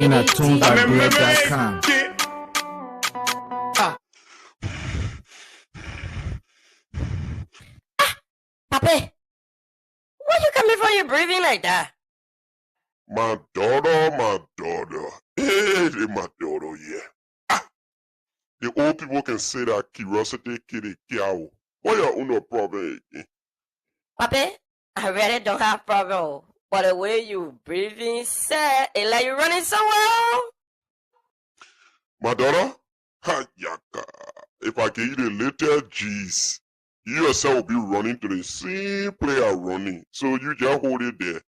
in a tunesbread.com. Papi, why you coming for you breathing like that? My daughter. Hey, my daughter, yeah. The old people can say that curiosity kill the cow. What you no problem again? Papi, I really don't have problem. But the way you breathing, sir, it's like you running somewhere. My daughter, ha yaka. If I give you the little G's, you yourself will be running to the same player running. So you just hold it there.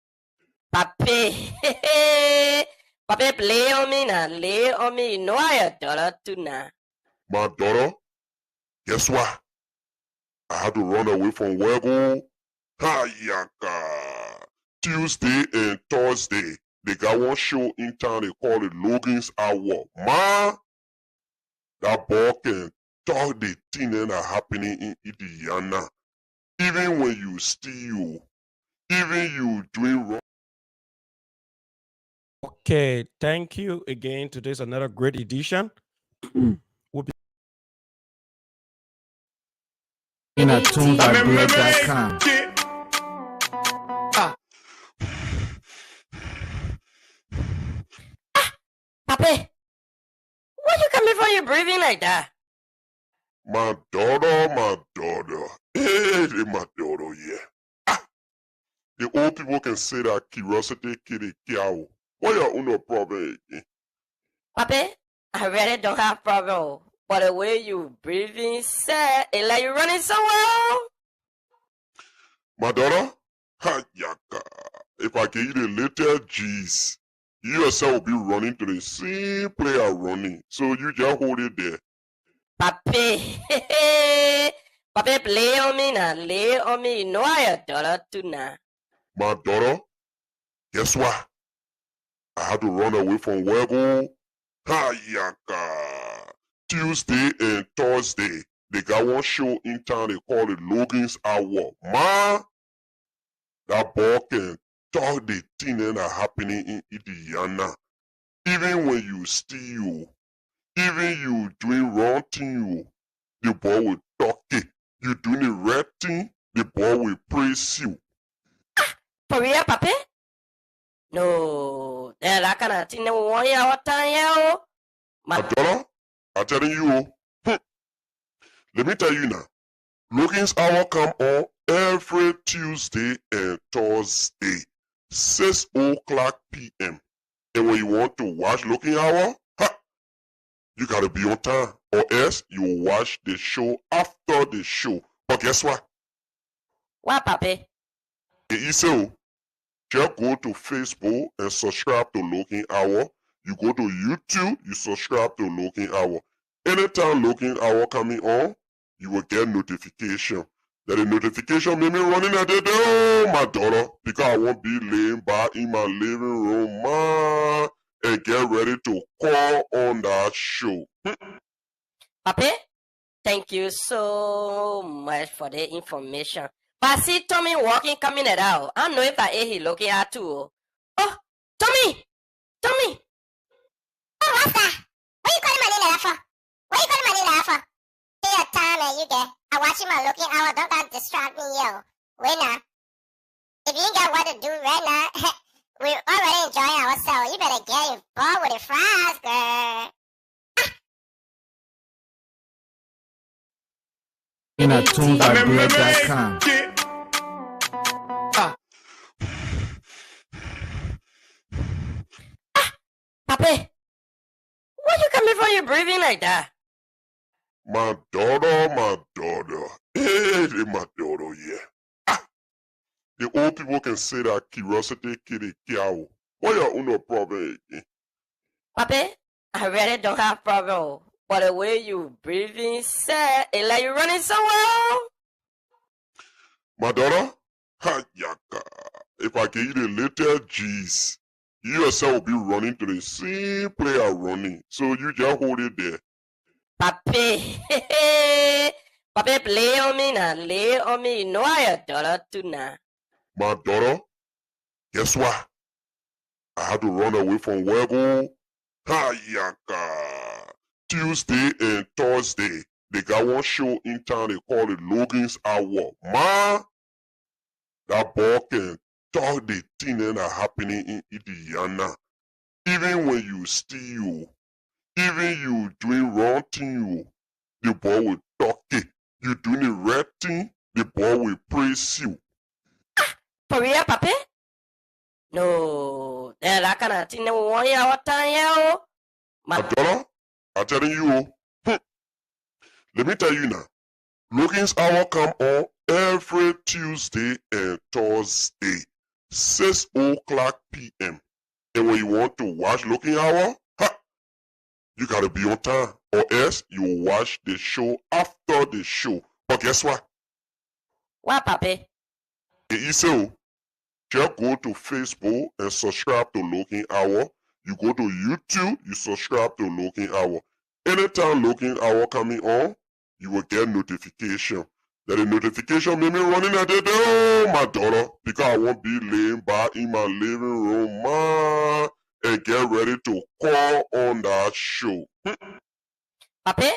Papi, Papi, play on me now, lay on me. You know I your daughter too now. My daughter, guess what? I had to run away from Wego. Ha yaka. Tuesday and Thursday, they got one show in town. They call it Logan's Hour. Man, that boy can talk the things that are happening in Indiana. Even when you steal, even you doing wrong. Okay, thank you again. Today's another great edition. We'll be In a tunesbread.com. Papi, why you coming for you breathing like that? My daughter. Hey, my daughter, yeah. The old people can say that curiosity kill the cow. What you no problem again? Papi, I really don't have problem. But the way you breathing, sir, it's like you running somewhere. My daughter, ha yaka. If I give you the little G's, you yourself will be running to the same player running. So you just hold it there. Papi, Papi, play on me now, lay on me. You know I your daughter too now. My daughter, guess what? I had to run away from Wego. Ha yaka. Tuesday and Thursday, they got one show in town. They call it Logan's Hour. Man, that boy can talk the things that are happening in Indiana. Even when you steal, even you doing wrong thing, the boy will talk it. You doing the right thing, the boy will praise you. For real, Papi? No, that kind of thing. 1 hour time, yeah. My daughter, I'm telling you, let me tell you now. Logan's Hour come on every Tuesday and Thursday, 6 o'clock p.m. And when you want to watch Logan Hour, you gotta be on time, or else you will watch the show after the show. But guess what? What, Papi? Just go to Facebook and subscribe to Logan Hour. You go to YouTube, you subscribe to Logan Hour. Anytime Logan Hour coming on, you will get notification. That the notification made me running at the door, my daughter, because I won't be laying by in my living room, man, and get ready to call on that show. Papi, thank you so much for the information. But I see Tommy walking, coming it out. I don't know if I ate he looking at too. Oh, Tommy! Tommy! Oh, what's that? What you calling my name like that for? What you calling my name like that for? Take your time and you there. I'm watching my Looking Hour. Don't that distract me, yo. Wait now. If you ain't got what to do right now, we're already enjoying ourselves. You better get involved with the fries, girl. In a tunesbread.com. Papi, why you coming for you breathing like that? My daughter. Hey, my daughter, yeah. The old people can say that curiosity kill the cow. What you no problem again? Papi, I really don't have problem. But the way you breathing, sir, it's like you running somewhere. My daughter, ha yaka. If I give you the little G's, you yourself will be running to the same player running. So you just hold it there. Papi, Papi, play on me now, lay on me. You know I your daughter too now. My daughter, guess what? I had to run away from Wego. Hayaka. Tuesday and Thursday, they got one show in town, they call it Logan's Hour. Man, that boy can talk the thing that are happening in Indiana. Even when you steal, even you doing wrong thing, the boy will talk it. You doing the right thing, the boy will praise you. For real, Papi? No, that kind of thing. 1 hour time, yeah. Adora, I'm telling you. Let me tell you now. Logan's Hour come on every Tuesday and Thursday, 6 o'clock p.m. And when you want to watch Logan Hour, you gotta be on time, or else you watch the show after the show. But guess what? What, Papi? So, just go to Facebook and subscribe to Logan Hour. You go to YouTube, you subscribe to Logan Hour. Anytime Logan Hour coming on, you will get notification. That the notification made me running at the door, my daughter, because I won't be laying back in my living room, man, and get ready to call on that show. Papi,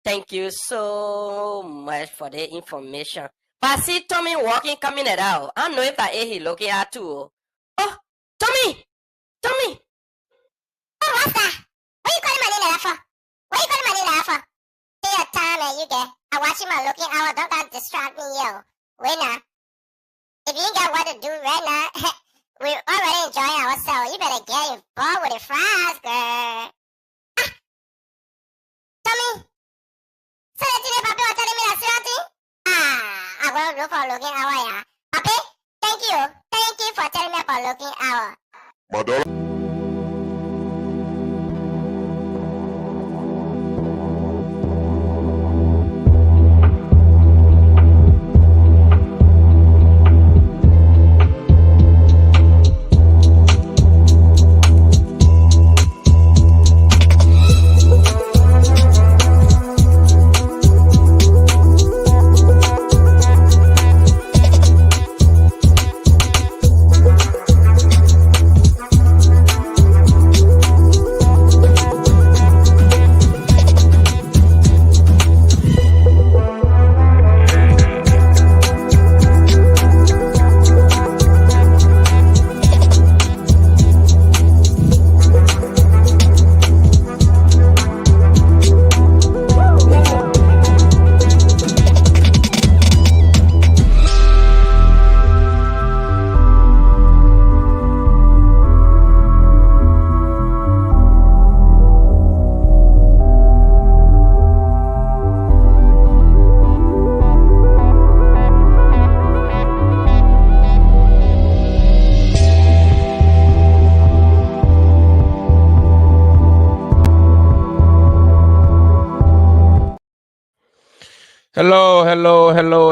thank you so much for the information. But I see Tommy walking, coming it out. I don't know if he looking at too. Oh, Tommy! Tommy! Oh, what's that? What you calling my name like that for? What you calling my name like that for? Take your time and you get. I'm watching my Looking Hour. Don't got distract me, yo. Wait now. If you ain't got what to do right now, we're already enjoying ourselves. You better get involved with the fries, girl. Tommy? So that today, Papi was telling me that serious thing? I'm going to look for Looking Hour, yeah. Papi, thank you. Thank you for telling me about Looking Hour. My daughter.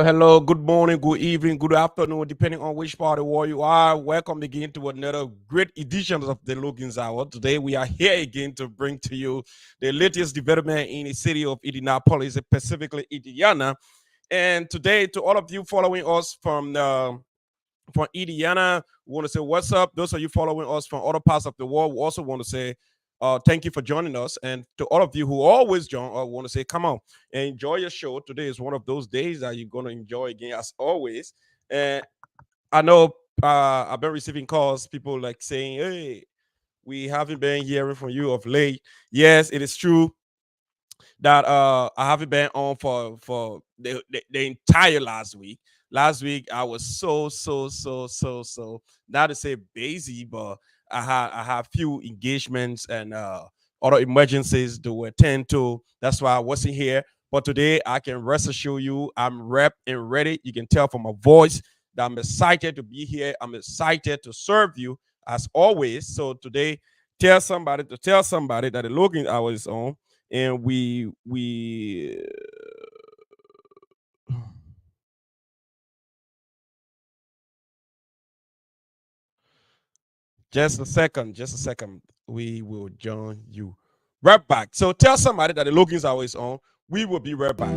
Hello. Good morning, good evening, good afternoon, depending on which part of the world you are. Welcome again to another great edition of the Logan's Hour. Today we are here again to bring to you the latest development in the city of Indianapolis, specifically Indiana. And today, to all of you following us from Indiana, we want to say what's up. Those of you following us from other parts of the world, we also want to say thank you for joining us. And to all of you who always join, I want to say, come on and enjoy your show. Today is one of those days that you're going to enjoy again, as always. And I know I've been receiving calls, people like saying, hey, we haven't been hearing from you of late. Yes, it is true that I haven't been on for the entire last week. Last week I was so not to say busy, but I had few engagements and other emergencies to attend to. That's why I wasn't here. But today I can rest assure you I'm rep and ready. You can tell from my voice that I'm excited to be here. I'm excited to serve you as always. So today, tell somebody that the Logan Hour is on, and we just a second. We will join you right back. So tell somebody that the Logan's Hour is on. We will be right back.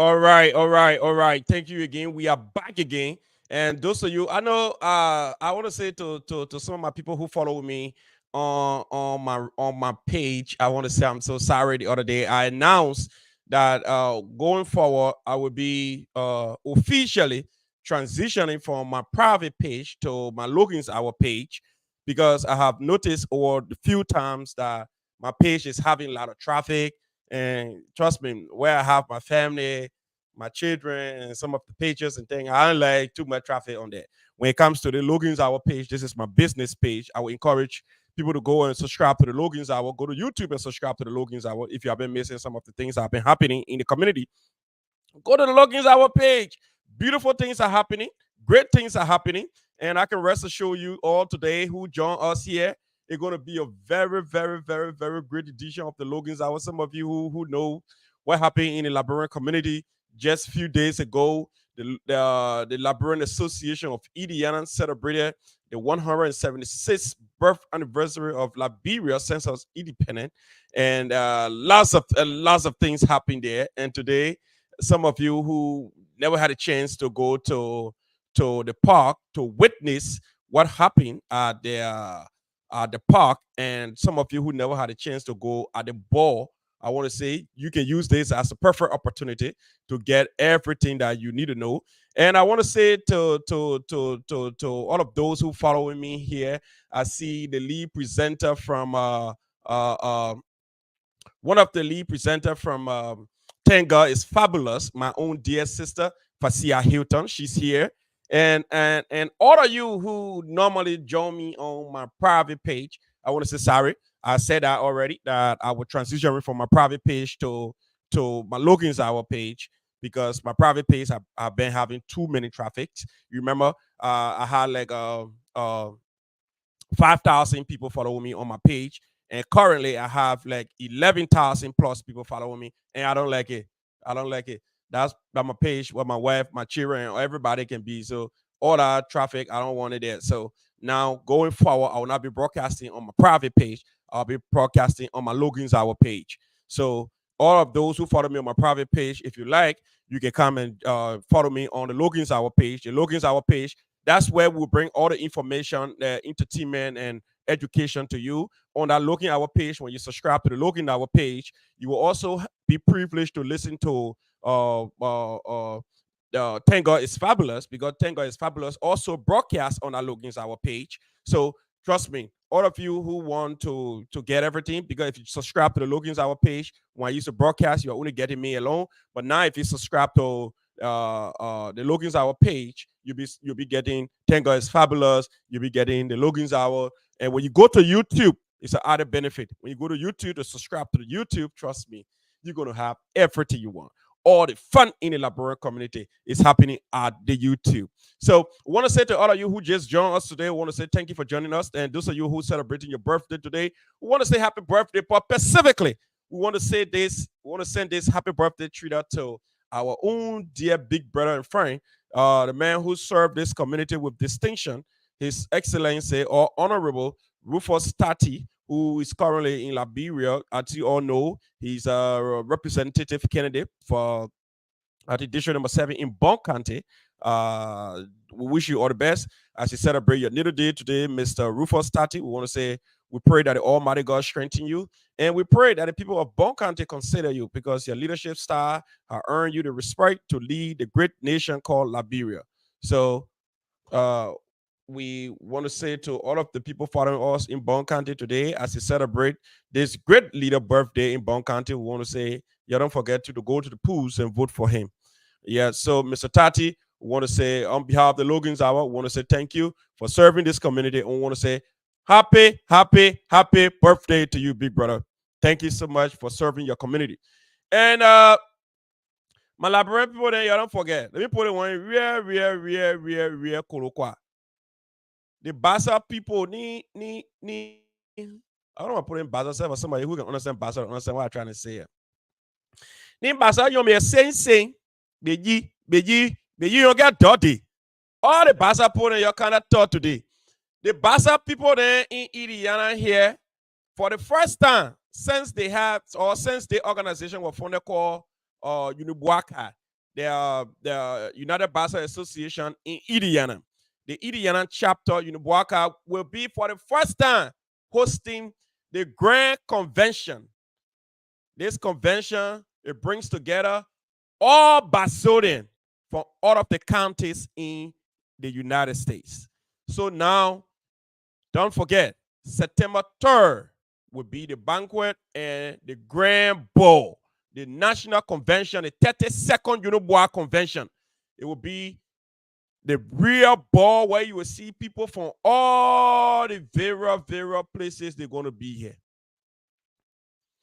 All right. Thank you again. We are back again. And those of you, I know I want to say to some of my people who follow me on my page, I want to say I'm so sorry. The other day I announced that going forward I will be officially transitioning from my private page to my Logan's Hour page, because I have noticed over the few times that my page is having a lot of traffic. And trust me, where I have my family, my children, and some of the pages and things, I don't like too much traffic on there. When it comes to the Logan's Hour page, this is my business page. I will encourage people to go and subscribe to the Logan's Hour. Go to YouTube and subscribe to the Logan's Hour if you have been missing some of the things that have been happening in the community. Go to the Logan's Hour page. Beautiful things are happening. Great things are happening. And I can rest assure you all today who join us here, it's going to be a very, very, very, very great edition of the Logan's Hour. Some of you who know what happened in the Liberian community just a few days ago, the Liberian Association of Indiana celebrated the 176th birth anniversary of Liberia since us independent, and lots of things happened there. And today, some of you who never had a chance to go to the park to witness what happened at the park, and some of you who never had a chance to go at the ball, I want to say you can use this as a perfect opportunity to get everything that you need to know. And I want to say to all of those who following me here, I see the lead presenter from uh, uh, one of the lead presenter from Tenga is fabulous. My own dear sister Fasia Hilton, she's here. And all of you who normally join me on my private page, I want to say sorry. I said that already, that I will transition from my private page to my Logan's Hour page, because my private page I've been having too many traffics. You remember, I had like 5,000 people follow me on my page, and currently I have like 11,000 plus people following me, and I don't like it. I don't like it. That's my page where my wife, my children, everybody can be. So all that traffic, I don't want it there. So now going forward, I will not be broadcasting on my private page. I'll be broadcasting on my Logan's Hour page. So all of those who follow me on my private page, if you like, you can come and follow me on the Logan's Hour page. The Logan's Hour page, that's where we'll bring all the information, entertainment, and education to you on that Logan Hour page. When you subscribe to the Logan Hour page, you will also be privileged to listen to Thank God is Fabulous, because Thank God is Fabulous also broadcast on our Logan's Hour page. So trust me, all of you who want to get everything, because if you subscribe to the Logan's Hour page, when I used to broadcast, you're only getting me alone. But now if you subscribe to the Logan's Hour page, you'll be getting Thank God is Fabulous. You'll be getting the Logan's Hour. And when you go to YouTube, it's an added benefit. When you go to YouTube to subscribe to the YouTube, trust me, you're gonna have everything you want. All the fun in the Liberian community is happening at the YouTube. So I want to say to all of you who just joined us today, I want to say thank you for joining us. And those of you who celebrating your birthday today, we want to say happy birthday. But specifically, we want to say this, we want to send this happy birthday treat out to our own dear big brother and friend, the man who served this community with distinction, His Excellency or Honorable Rufus Tati, who is currently in Liberia. As you all know, he's a representative candidate for at the district number 7 in Bon County. We wish you all the best as you celebrate your little day today, Mr. Rufus Tati. We want to say we pray that the Almighty God strengthen you, and we pray that the people of Bon County consider you, because your leadership style have earned you the respect to lead the great nation called Liberia. So uh, we want to say to all of the people following us in Bon County today, as we celebrate this great leader birthday in Bon County, we want to say, yeah, don't forget to go to the polls and vote for him. Yeah, so Mr. Tati, we want to say on behalf of the Logan's Hour, we want to say thank you for serving this community, and we want to say happy birthday to you, big brother. Thank you so much for serving your community. And my Liberian people, then y'all don't forget. Let me put it one real Kolokwa. The Bassa people need. I don't want to put in Bassa for somebody who can understand Bassa, understand what I'm trying to say. Ni Bassa, you may saying, Beji, you get dirty. All the Bassa people you kind of taught today. The Bassa people there in Indiana here, for the first time since they have, or since the organization was founded called Unibuaka, the United Basa Association in Indiana. The Indiana chapter, Unibuaka, will be for the first time hosting the Grand Convention. This convention, it brings together all Basodian from all of the counties in the United States. So now, don't forget, September 3rd will be the banquet and the grand ball, the national convention, the 32nd Uniboa convention. It will be the real ball where you will see people from all the various places they're going to be here.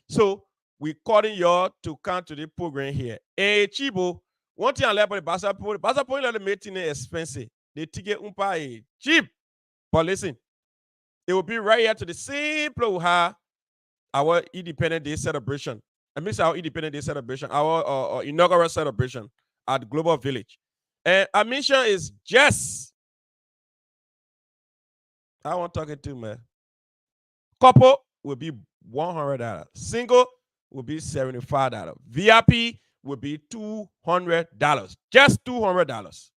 So we're calling y'all to come to the program here. Hey, Chibo, one thing I like about the Basa Point is making it expensive. The ticket is cheap. But listen, it will be right here to the same place we have our Independence Day celebration. I miss our Independence Day celebration, our inaugural celebration at Global Village. And our mission is just, I want talking to man. Couple will be $100. Single will be $75. VIP will be $200. Just $200.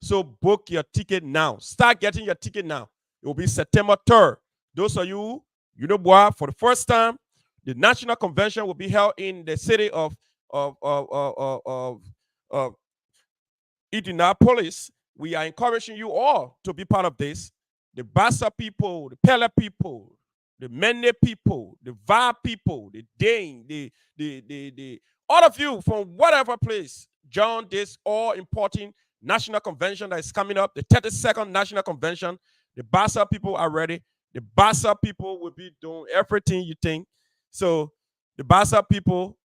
So book your ticket now. Start getting your ticket now. It will be September 3rd. Those of you, for the first time, the national convention will be held in the city of Indianapolis. We are encouraging you all to be part of this. The Bassa people, the Pele people, the Mende people, the Va people, the Dane, the all of you from whatever place join this all important national convention that is coming up, the 32nd national convention. The Bassa people are ready. The Bassa people will be doing everything you think. So the Bassa people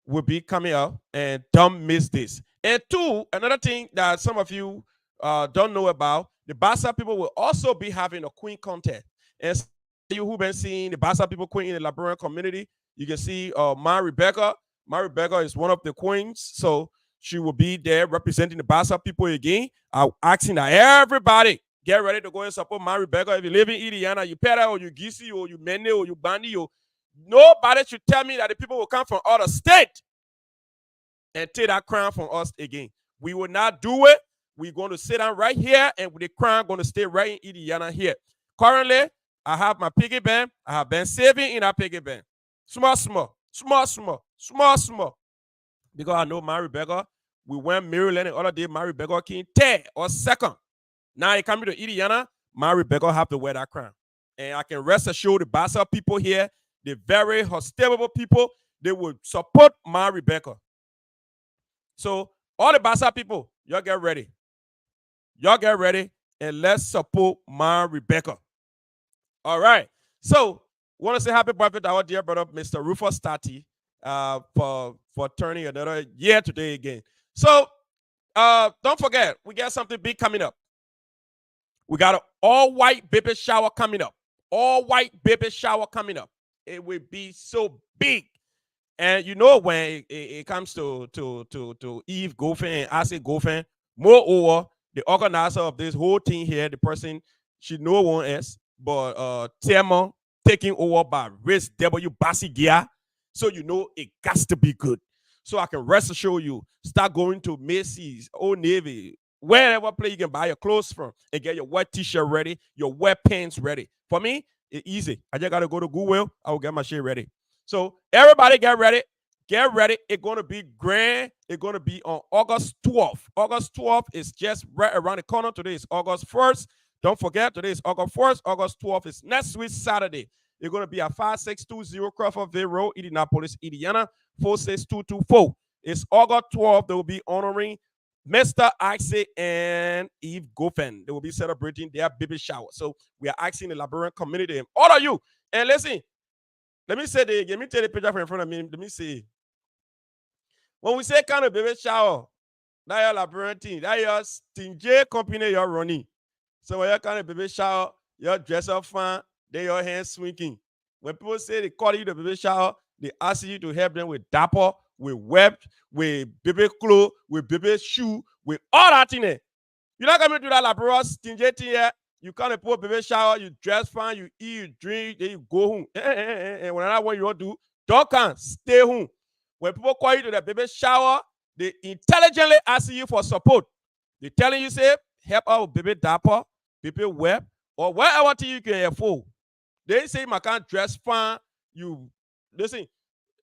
will be coming up, and don't miss this. And two, another thing that some of you don't know about, the Bassa people will also be having a queen contest. And you who've been seeing the Bassa people queen in the Liberian community, you can see Ma Rebecca. Ma Rebecca is one of the queens, so she will be there representing the Bassa people again. I'm asking that everybody get ready to go and support Ma Rebecca. If you live in Indiana, you Pera or you Gisi or you Mene or you Bandi, or nobody should tell me that the people will come from other state and take that crown from us again. We will not do it. We're going to sit down right here, and the crown going to stay right in Indiana here. Currently, I have my piggy bank. I have been saving in that piggy bank. Small. Because I know Ma Rebecca. We went Maryland the other day. Ma Rebecca came third or second. Now he coming to Indiana. Ma Rebecca have to wear that crown. And I can rest assured the Bassa people here, the very hospitable people, they will support Ma Rebecca. So all the Bassa people, y'all get ready. Y'all get ready and let's support Ma Rebecca. All right. So want to say happy birthday to our dear brother, Mr. Rufus Tati, for turning another year today again. So don't forget, we got something big coming up. We got an all-white baby shower coming up. All-white baby shower coming up. It will be so big. And you know when it comes to Eve Goffin and Ase Goffin, moreover, the organizer of this whole thing here, the person, she no one else but Tema taking over by Riz W. Basigia. So you know it got to be good. So I can rest assured you, start going to Macy's, Old Navy, wherever place you can buy your clothes from and get your wet t-shirt ready, your wet pants ready. For me, it's easy. I just got to go to Goodwill. I will get my shit ready. So everybody get ready. Get ready. It's going to be grand. It's going to be on August 12th. August 12th is just right around the corner. Today is August 1st. Don't forget, today is August 1st. August 12th is next week, Saturday. It's going to be at 5620 Crawfordville Road, Indianapolis, Indiana, 46224. It's August 12th. They will be honoring Mr. Axe and Eve Goffin. They will be celebrating their baby shower. So we are asking the Liberian community and all of you. And listen, let me say let me take the picture in front of me. Let me see. When we say kind of baby shower, that your Liberian team, that your stingy company you're running. So when you kind of baby shower, you dress up fine, then your hands swinging. When people say they call you the baby shower, they ask you to help them with dapper, with web, with baby clothes, with baby shoe, with all that in it. You're not going to do that laborious stingy thing here. You can't put baby shower, you dress fine, you eat, you drink, then you go home. And when that one you want to do, don't come, stay home. When people call you to the baby shower, They intelligently asking you for support. They telling you, say, help out baby dapper, baby web, or whatever thing you can afford. They say my can't dress fine. You listen,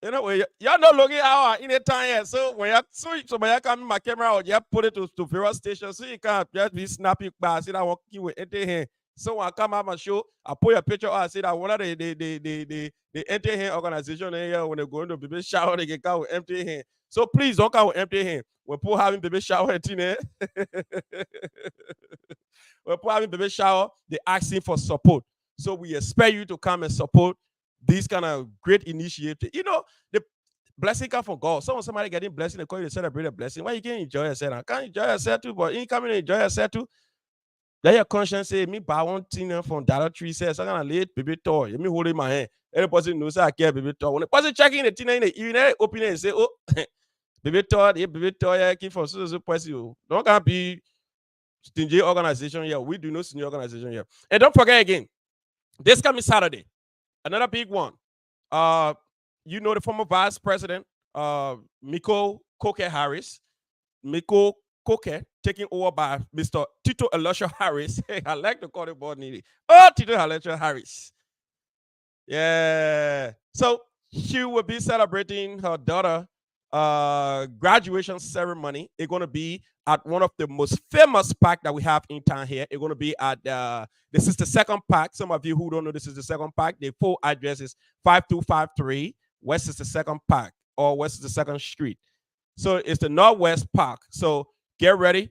you know, y'all not looking out in a time yet. So when you so when you come in my camera out, you put it to various stations so you can't just be snapping by. See that walking with enter here. So when I come out my show, I put a picture out. I say that one of the enter here organization here when they go into baby shower, they get come with empty hand. So please don't come with empty hand. When people having baby shower at when people having baby shower, they asking for support. So we expect you to come and support these kind of great initiative. You know, the blessing come from God. Somebody getting blessing, they call you to celebrate a blessing. Why you can't enjoy yourself? I can't enjoy yourself too, but you come in and enjoy yourself too. Then your conscience say, me buy one thing from Dollar Tree says, I'm gonna late baby toy. Me holding my hand. Every person knows I care baby toy. When the person checking the thing in the evening, open it and say, oh, baby toy, I keep for so person. Don't gonna be stingy organization here. We do no stingy organization here. And don't forget again, this coming Saturday, another big one. You know the former vice president, Miko Koke Harris. Miko Koke taking over by Mr. Tito Elisha Harris. Hey, I like to call the board needy. Oh, Tito Elisha Harris. Yeah. So she will be celebrating her daughter graduation ceremony. It's going to be at one of the most famous park that we have in town here. It's going to be at this is the second park. Some of you who don't know this is the second park. The full address is 5253 West is the second park or West is the second street. So it's the Northwest Park. So get ready.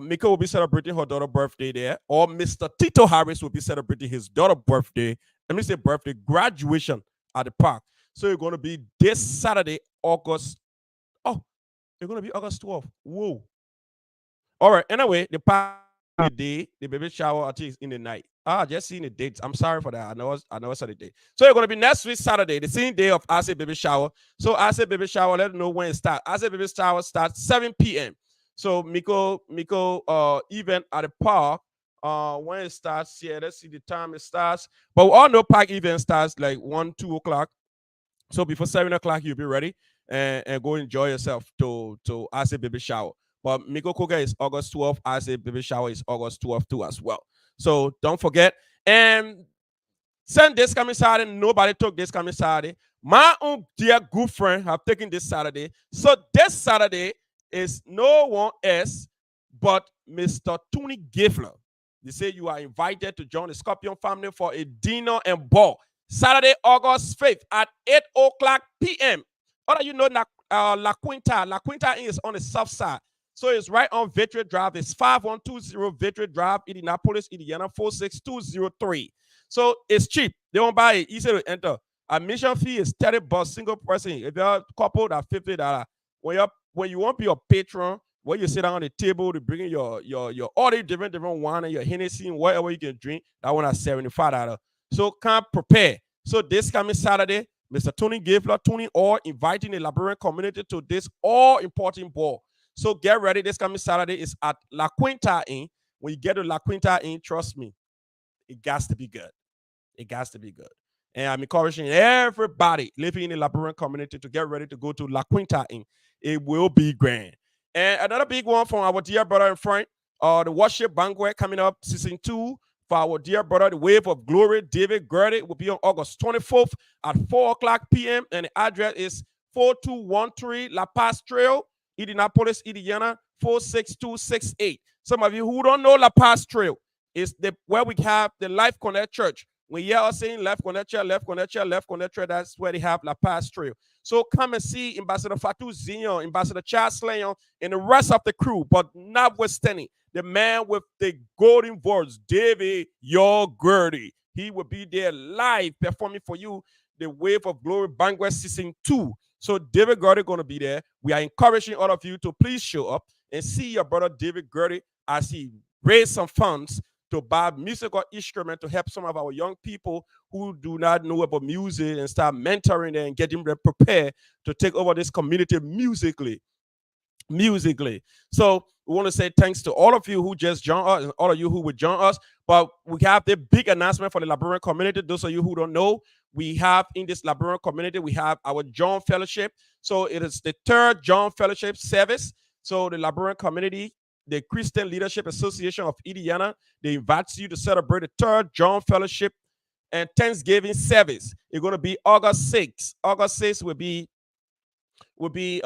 Mika will be celebrating her daughter's birthday there, or Mr. Tito Harris will be celebrating his daughter's birthday. Let me say birthday graduation at the park. So it's going to be this Saturday, August. Oh, it's going to be August 12th. Whoa. All right. Anyway, the party, the baby shower, I think, is in the night. Just seeing the dates. I'm sorry for that. I know it's the day. So it's going to be next week, Saturday, the same day of I Say Baby Shower. So I Say Baby Shower, let them know when it starts. I Say Baby Shower starts 7 p.m. So Miko event at the park. When it starts, yeah, let's see the time it starts. But we all know park event starts like 1, 2 o'clock. So before 7 o'clock, you'll be ready and go enjoy yourself to I Say Baby Shower. But Miko Koga is August 12th. I Say Baby Shower is August 12th too as well. So don't forget. And since this coming Saturday, nobody took this coming Saturday. My own dear good friend have taken this Saturday. So this Saturday is no one else but Mr. Tony Gifler. They say you are invited to join the Scorpion family for a dinner and ball. Saturday, August 5th at 8 o'clock p.m. What do you know? La Quinta. La Quinta is on the south side. So it's right on Victory Drive. It's 5120 Victory Drive, Indianapolis, Indiana, 46203. So it's cheap. They won't buy it. Easy to enter. Admission fee is $30 single person. If you're a couple, that's $50. When you want to be a patron, when you sit down on the table to bring in your all the different wine and your Hennessy and whatever you can drink, that one is $75. So come prepare. So this coming Saturday, Mr. Tony Gifler, Tony Orr, inviting the Liberian community to this all-important ball. So get ready. This coming Saturday is at La Quinta Inn. When you get to La Quinta Inn, trust me, it got to be good. It got to be good. And I'm encouraging everybody living in the Liberian community to get ready to go to La Quinta Inn. It will be grand. And another big one from our dear brother and friend, the worship banquet coming up, season 2, for our dear brother, the Wave of Glory, David Gertie, will be on August 24th at 4 o'clock p.m. And the address is 4213 La Paz Trail, Indianapolis, Indiana, 46268. Some of you who don't know La Paz Trail is where we have the Life Connect Church. When you are saying Left Connect Church, Left Connect Church, Left Connect Church, that's where they have La Paz Trail. So come and see Ambassador Fatou Zion, Ambassador Charles Slayon, and the rest of the crew. But notwithstanding, the man with the golden voice, David Gertie, he will be there live performing for you the Wave of Glory Banquet Season 2. So David Gertie going to be there. We are encouraging all of you to please show up and see your brother David Gertie as he raise some funds to buy musical instrument to help some of our young people who do not know about music and start mentoring them and getting them prepared to take over this community musically. So we want to say thanks to all of you who just joined us and all of you who will join us. But we have the big announcement for the Liberian community. Those of you who don't know, we have in this Liberian community, we have our John Fellowship. So it is the third John Fellowship service. So the Liberian community, the Christian Leadership Association of Indiana, they invite you to celebrate the third John Fellowship and Thanksgiving service. It's going to be August 6th. August 6th will be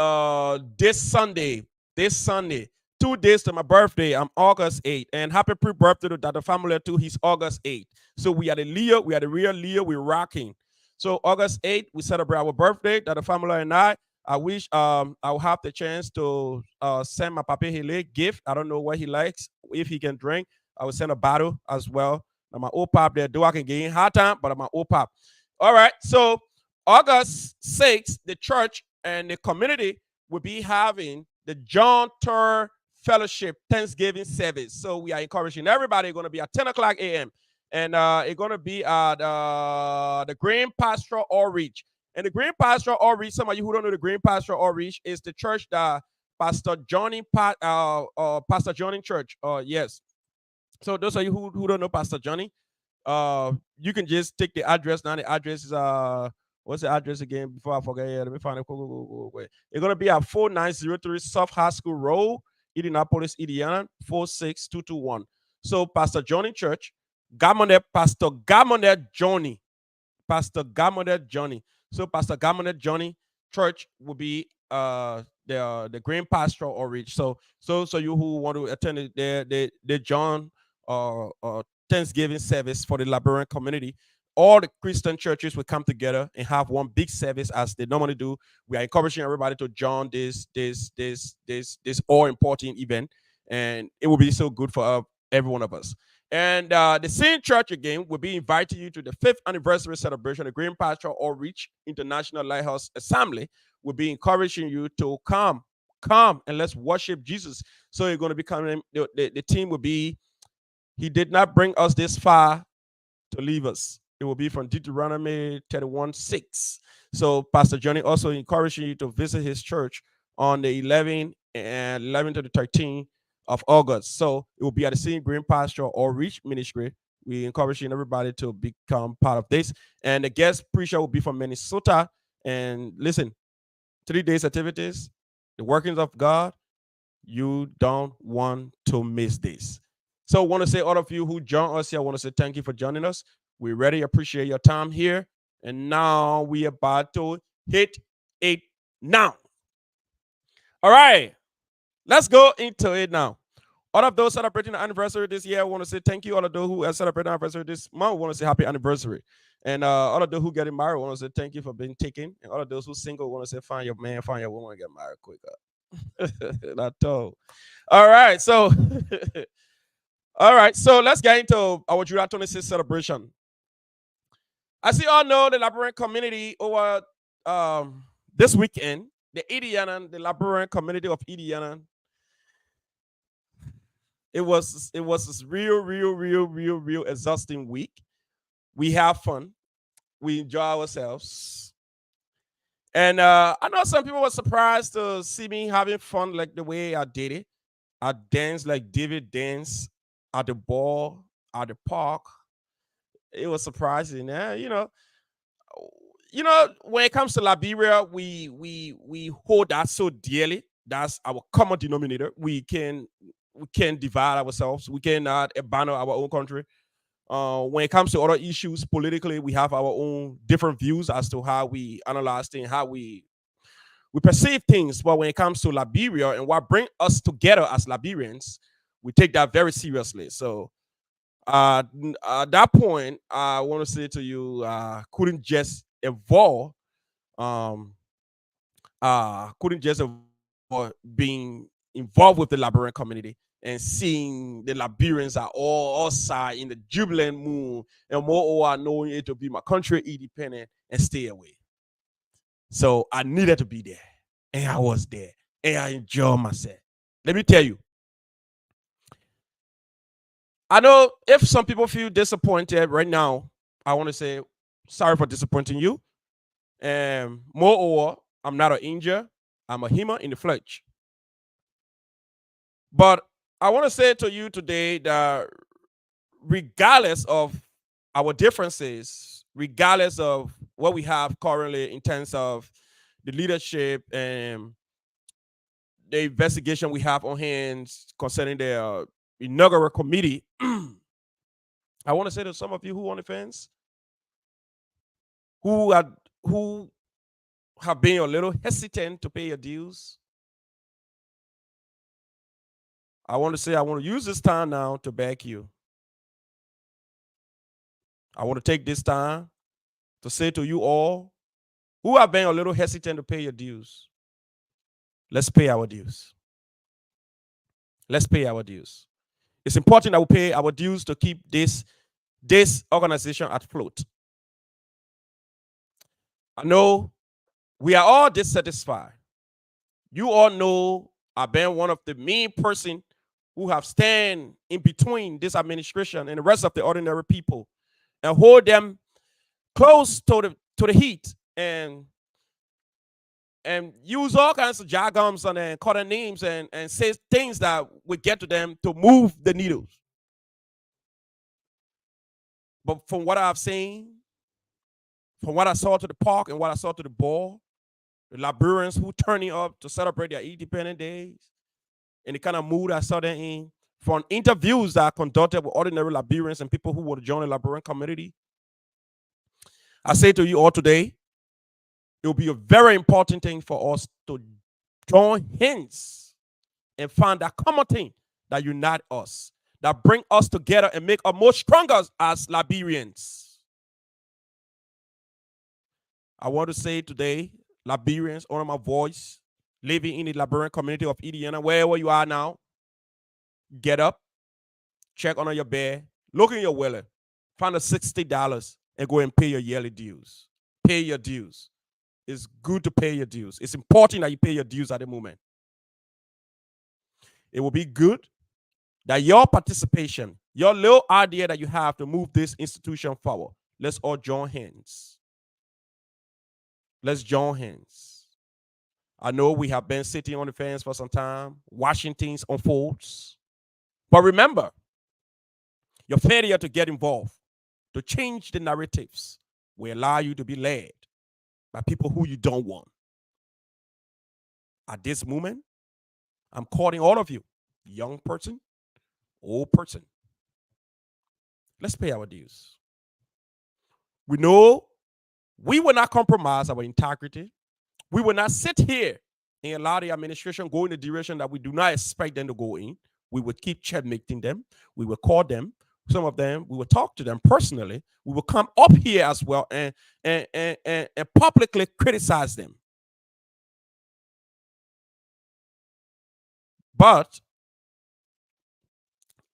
this Sunday. This Sunday. 2 days to my birthday. I'm August 8th. And happy pre-birthday to Dr. Family too. He's August 8th. So we are the Leo, we are the real Leo, we're rocking. So August 8th, we celebrate our birthday, Dr. Family and I wish I'll have the chance to send my Papa Hele gift. I don't know what he likes. If he can drink, I will send a bottle as well. Now my old pop there, do I can get in hard time, but I'm my old pop. All right. So August 6th, the church and the community will be having the John Tur Fellowship Thanksgiving service. So we are encouraging everybody. Going to be at 10 o'clock a.m. And it's going to be at the Green Pastoral Outreach. And the Green Pastoral Outreach, some of you who don't know the Green Pastoral Outreach, is the church that Pastor Johnny Church. Yes. So those of you who don't know Pastor Johnny, you can just take the address. Now the address is what's the address again? Before I forget, let me find it. It's gonna be at 4903 South High School Road, Indianapolis, Indiana, 46221. So Pastor Johnny Church, Pastor Gamonet Johnny. So Pastor Gamonet Johnny Church will be the Green Pastoral Outreach. So you who want to attend the John Thanksgiving service for the Liberian community, all the Christian churches will come together and have one big service as they normally do. We are encouraging everybody to join this all important event, and it will be so good for every one of us. And the same church again will be inviting you to the 5th anniversary celebration of Green Pastoral Outreach International Lighthouse Assembly. Will be encouraging you to come and let's worship Jesus. So you're going to be coming. The team will be. He did not bring us this far to leave us. It will be from Deuteronomy 31:6. So Pastor Johnny also encouraging you to visit his church on the 11th to the 13th of August. So it will be at the same Green Pastoral Outreach Ministry. We encouraging everybody to become part of this. And the guest preacher will be from Minnesota. And listen, 3 days activities, the workings of God. You don't want to miss this. So I want to say all of you who joined us here, I want to say thank you for joining us. We really appreciate your time here. And now we are about to hit it now. All right. Let's go into it now. All of those celebrating the anniversary this year, I want to say thank you. All of those who are celebrating anniversary this month, I want to say happy anniversry. And all of those who getting married, I want to say thank you for being taken. And all of those who single, I want to say find your man, find your woman, get married quicker. Not told. All right. So all right, so let's get into our July 26th celebration. As you all know, the Liberian community over this weekend, the Liberian community of Indiana, it was this real exhausting week. We have fun, we enjoy ourselves, and I know some people were surprised to see me having fun like the way I did it. I danced like David danced at the ball, at the park. It was surprising. When it comes to Liberia, we hold that so dearly. That's our common denominator. We can divide ourselves. We cannot abandon our own country. When it comes to other issues politically, we have our own different views as to how we analyze things, how we perceive things. But when it comes to Liberia and what brings us together as Liberians, we take that very seriously. So at that point, I want to say to you, couldn't just evolve, being involved with the Liberian community and seeing the Liberians are all outside in the jubilant mood, and moreover, knowing it to be my country independent and stay away. So I needed to be there, and I was there, and I enjoyed myself. Let me tell you, I know if some people feel disappointed right now, I want to say sorry for disappointing you. And moreover, I'm not an angel. I'm a human in the flesh. But I want to say to you today that regardless of our differences, regardless of what we have currently in terms of the leadership and the investigation we have on hands concerning the inaugural committee, I want to say to some of you who on the fence, who have been a little hesitant to pay your dues, I want to use this time now to beg you. I want to take this time to say to you all who have been a little hesitant to pay your dues, let's pay our dues. Let's pay our dues. It's important that we pay our dues to keep this organization at float. I know we are all dissatisfied. You all know I've been one of the main person who have stand in between this administration and the rest of the ordinary people and hold them close to the heat and use all kinds of jargons and call their names and say things that would get to them to move the needles. But from what I've seen, from what I saw to the park and what I saw to the ball, the Liberians who turning up to celebrate their independent days, and the kind of mood I saw them in, from interviews that I conducted with ordinary Liberians and people who would join the Liberian community, I say to you all today, it will be a very important thing for us to join hands and find that common thing that unite us, that bring us together and make us more stronger as Liberians. I want to say today, Liberians, honor my voice, living in the Liberian community of Indiana, wherever you are now, get up, check under your bed, look in your wallet, find the $60 and go and pay your yearly dues. Pay your dues. It's good to pay your dues. It's important that you pay your dues at the moment. It will be good that your participation, your little idea that you have to move this institution forward, let's all join hands. Let's join hands. I know we have been sitting on the fence for some time, watching things unfold. But remember, your failure to get involved, to change the narratives, will allow you to be led by people who you don't want. At this moment, I'm calling all of you, young person, old person. Let's pay our dues. We know we will not compromise our integrity. We will not sit here and allow the administration go in the direction that we do not expect them to go in. We will keep checkmating them. We will call them. Some of them, we will talk to them personally. We will come up here as well and publicly criticize them. But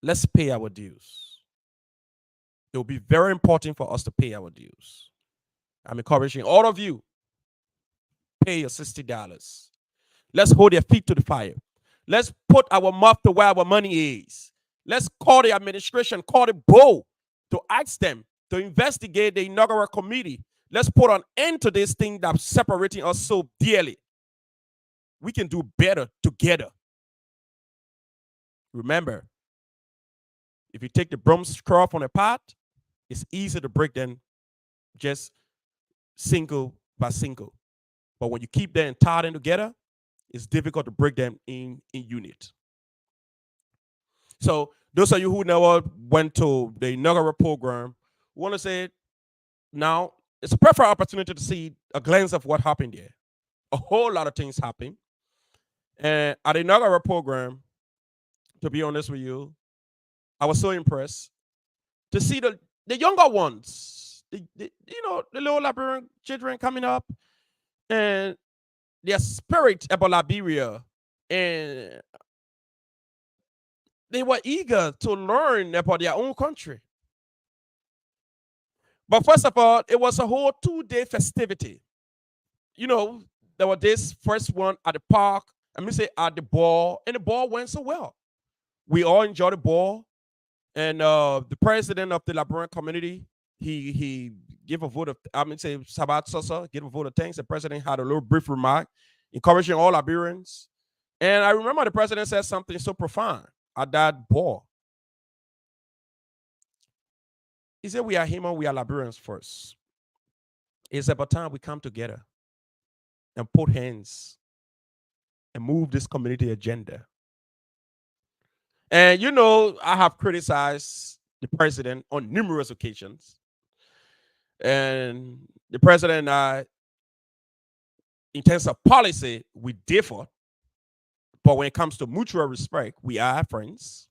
let's pay our dues. It will be very important for us to pay our dues. I'm encouraging all of you, pay your $60. Let's hold your feet to the fire. Let's put our mouth to where our money is. Let's call the administration, call the board to ask them to investigate the inaugural committee. Let's put an end to this thing that's separating us so dearly. We can do better together. Remember, if you take the brooms screw from a pot, it's easy to break them just single by single. But when you keep them and tie them together, it's difficult to break them in unit. So those of you who never went to the inaugural program, want to say now it's a perfect opportunity to see a glance of what happened there. A whole lot of things happened. And at the inaugural program, to be honest with you, I was so impressed to see the younger ones, the little Liberian children coming up and their spirit about Liberia, and they were eager to learn about their own country. But first of all, it was a whole 2-day festivity. There was this first one at the park, at the ball, and the ball went so well. We all enjoyed the ball, and the president of the Liberian community, he gave a vote of, Sabat Sosa gave a vote of thanks. The president had a little brief remark, encouraging all Liberians. And I remember the president said something so profound at that ball. He said, we are human, we are Liberians first. It's about time we come together and put hands and move this community agenda. And you know, I have criticized the president on numerous occasions. And the president and I, in terms of policy, we differ. But when it comes to mutual respect, we are friends.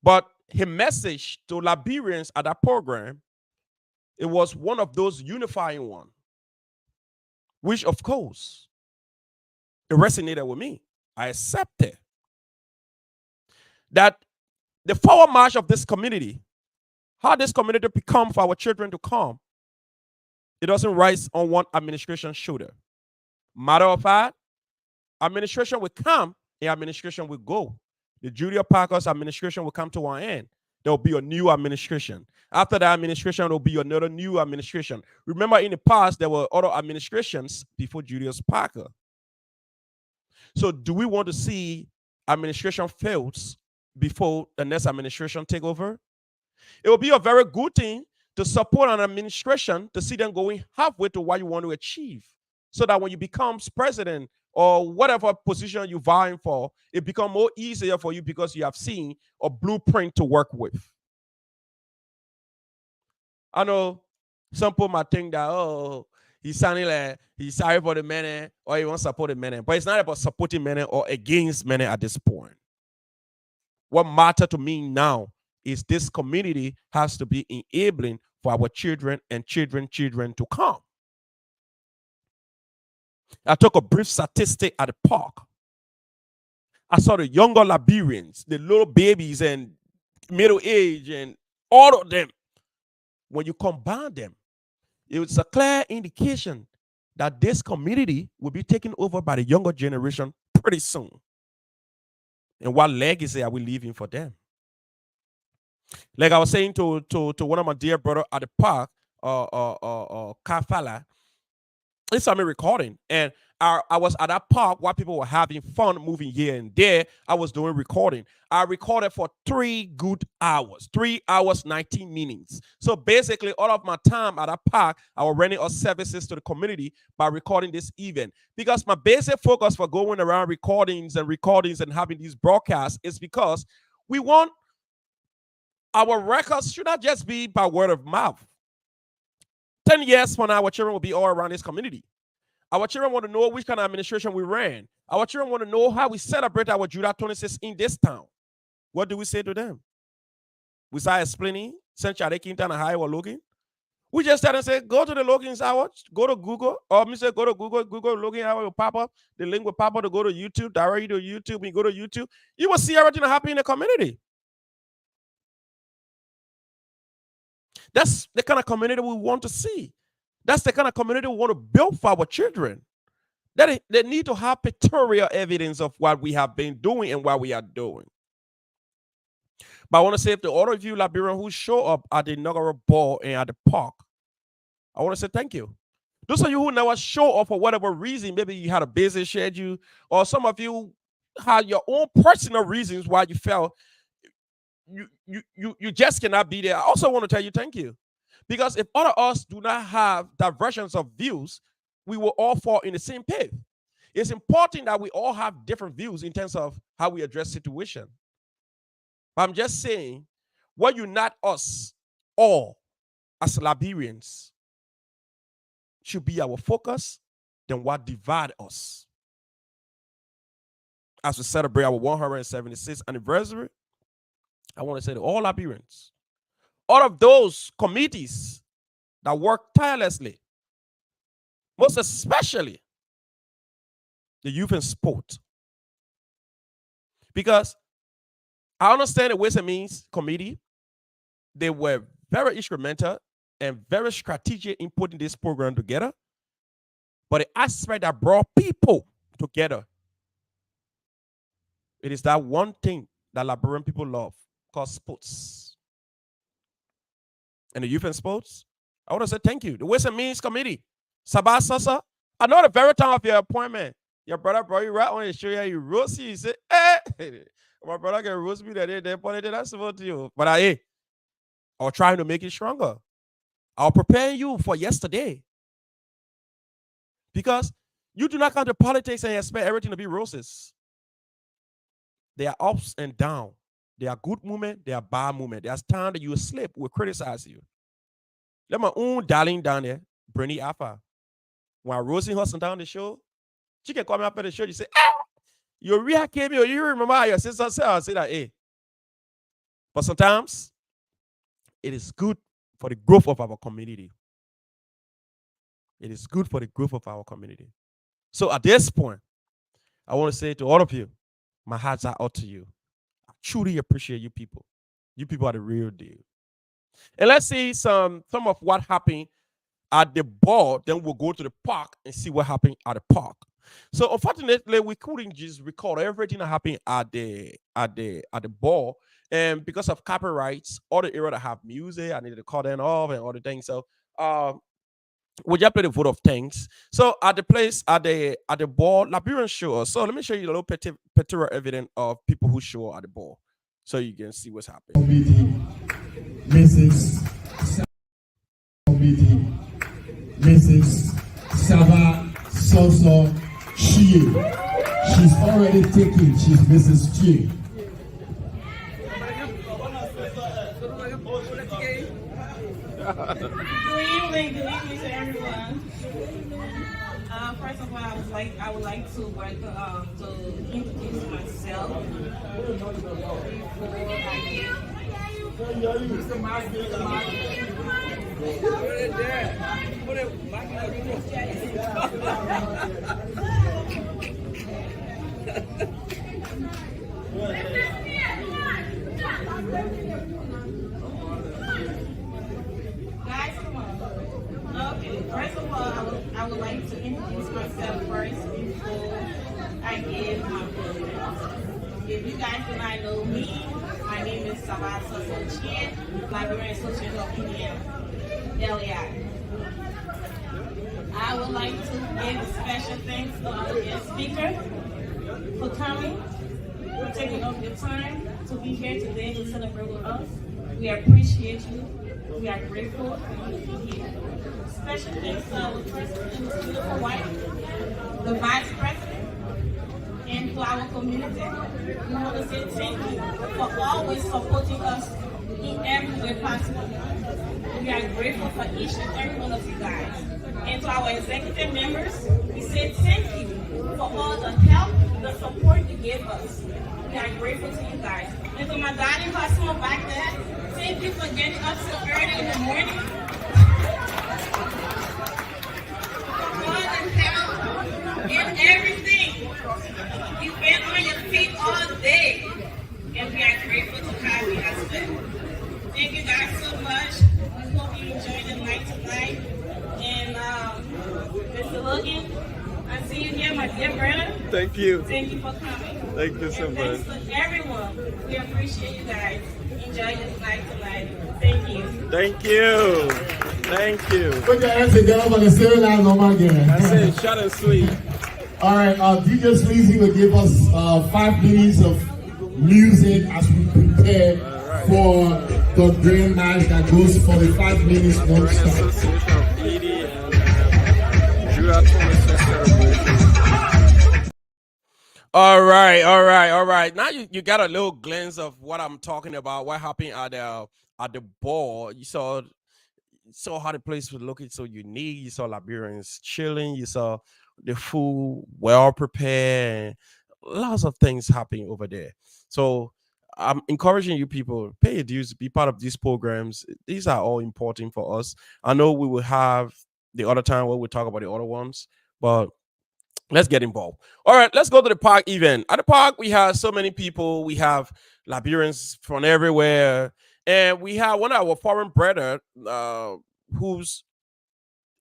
But his message to Liberians at that program, it was one of those unifying ones, which of course, it resonated with me. I accepted that the forward march of this community, how this community become for our children to come, it doesn't rise on one administration's shoulder. Matter of fact, administration will come and administration will go. The Julia Parker's administration will come to an end. There will be a new administration. After that administration, there will be another new administration. Remember, in the past, there were other administrations before Julius Parker. So do we want to see administration fails before the next administration take over? It will be a very good thing to support an administration to see them going halfway to what you want to achieve, so that when you become president or whatever position you're vying for, it becomes more easier for you because you have seen a blueprint to work with. I know some people might think that, oh, he's sounding like he's sorry for the men or he wants to support the men, but it's not about supporting men or against men at this point. What matters to me now is this community has to be enabling for our children and children to come. I took a brief statistic at the park. I saw the younger Liberians, the little babies and middle age and all of them. When you combine them, it was a clear indication that this community will be taken over by the younger generation pretty soon. And what legacy are we leaving for them? Like I was saying to one of my dear brother at the park, Kafala, it's me recording, and I was at that park while people were having fun moving here and there. I was doing recording. I recorded for 3 good hours, 3 hours, 19 minutes. So basically, all of my time at that park, I was renting our services to the community by recording this event. Because my basic focus for going around recordings and having these broadcasts is because we want our records should not just be by word of mouth. 10 years from now, our children will be all around this community. Our children want to know which kind of administration we ran. Our children want to know how we celebrate our July 26th in this town. What do we say to them? We start explaining, send Chade Quintan and High or Logan. We just tell them, say, go to the Logan's hour, go to Google, or me say, go to Google Logan hour will pop up. The link will pop up to go to YouTube, direct you to YouTube, and go to YouTube. You will see everything that happen in the community. That's the kind of community we want to see. That's the kind of community we want to build for our children. They need to have pictorial evidence of what we have been doing and what we are doing. But I want to say, to all of you Liberians who show up at the inaugural ball and at the park, I want to say thank you. Those of you who never show up for whatever reason, maybe you had a busy schedule, or some of you had your own personal reasons why you felt you just cannot be there. I also want to tell you thank you. Because if all of us do not have diversions of views, we will all fall in the same pit. It's important that we all have different views in terms of how we address situation. But I'm just saying, what unite us all as Liberians should be our focus than what divide us. As we celebrate our 176th anniversary, I want to say to all Liberians, all of those committees that work tirelessly, most especially the youth and sport. Because I understand the Ways and Means Committee, they were very instrumental and very strategic in putting this program together. But the aspect that brought people together, it is that one thing that Liberian people love, called sports. And the youth and sports, I want to say thank you. The Ways and Means Committee, Sabah Sasa, I know the very time of your appointment, your brother brought you right on your show, you roast you, say, hey, my brother can roast me that day, they pointed that's about to you. But I was trying to make it stronger. I'll prepare you for yesterday. Because you do not come to politics and expect everything to be roses. There are ups and downs. There are good moments, there are bad moments. There's time that you will slip, will criticize you. Let my own darling down there, Brenny Alpha. When Rosie hustling down the show, she can come up at the show, you say, your real came here, you remember how your sister said, I say that, hey. But sometimes it is good for the growth of our community. It is good for the growth of our community. So at this point, I want to say to all of you, my hearts are out to you. I truly appreciate you people. You people are the real deal. And let's see some of what happened at the ball. Then we'll go to the park and see what happened at the park. So unfortunately, we couldn't just record everything that happened at the ball. And because of copyrights, all the area that have music, I needed to cut them off and all the things. So we just play the vote of thanks. So at the place at the ball, Liberian show us. So let me show you a little pictorial evidence of people who show at the ball, so you can see what's happening. Mrs. Saba Soso Chie. She's already taken. She's Mrs. Chie. Good evening to everyone. First of all, I would like to introduce myself. Guys, come on. Okay, first of all, I would like to introduce myself first before I give my opinion. If you guys do not know me, my name is Sabah Sosochien, Liberian Associate of Indiana, LAI. I would like to give special thanks to our guest speaker for coming, for taking up your time to be here today to celebrate with us. We appreciate you. We are grateful for you to be here. Special thanks to our president and his beautiful wife, the vice president, and to our community. We want to say thank you for always supporting us in every way possible. We are grateful for each and every one of you guys. And to our executive members, we say thank you for all the help, the support you gave us. We are grateful to you guys. And to my darling customer back there, thank you for getting up so early in the morning. More than help in everything. You've been on your feet all day. And we are grateful to have you as well. Thank you guys so much. We hope you enjoy the night tonight. And Mr. Logan, I see you here, my dear brother. Thank you. Thank you for coming. Thank you so much. Thanks to everyone. We appreciate you guys. Enjoy this night tonight. Thank you. Thank you. Thank you. Put your hands together for the civil line normal again. That's it. Short and sweet. All right, DJ Sleazy will give us 5 minutes of music as we prepare for the grand match that goes for the 5 minutes non-stop. All right. Now you got a little glimpse of what I'm talking about. What happened at the ball? You saw how the place was looking so unique. You saw Liberians chilling. You saw the food well prepared. Lots of things happening over there. So I'm encouraging you people, pay your dues, be part of these programs. These are all important for us. I know we will have the other time where we talk about the other ones, but let's get involved. All right, let's go to the park event. At the park, we have so many people. We have Liberians from everywhere. And we have one of our foreign brethren who's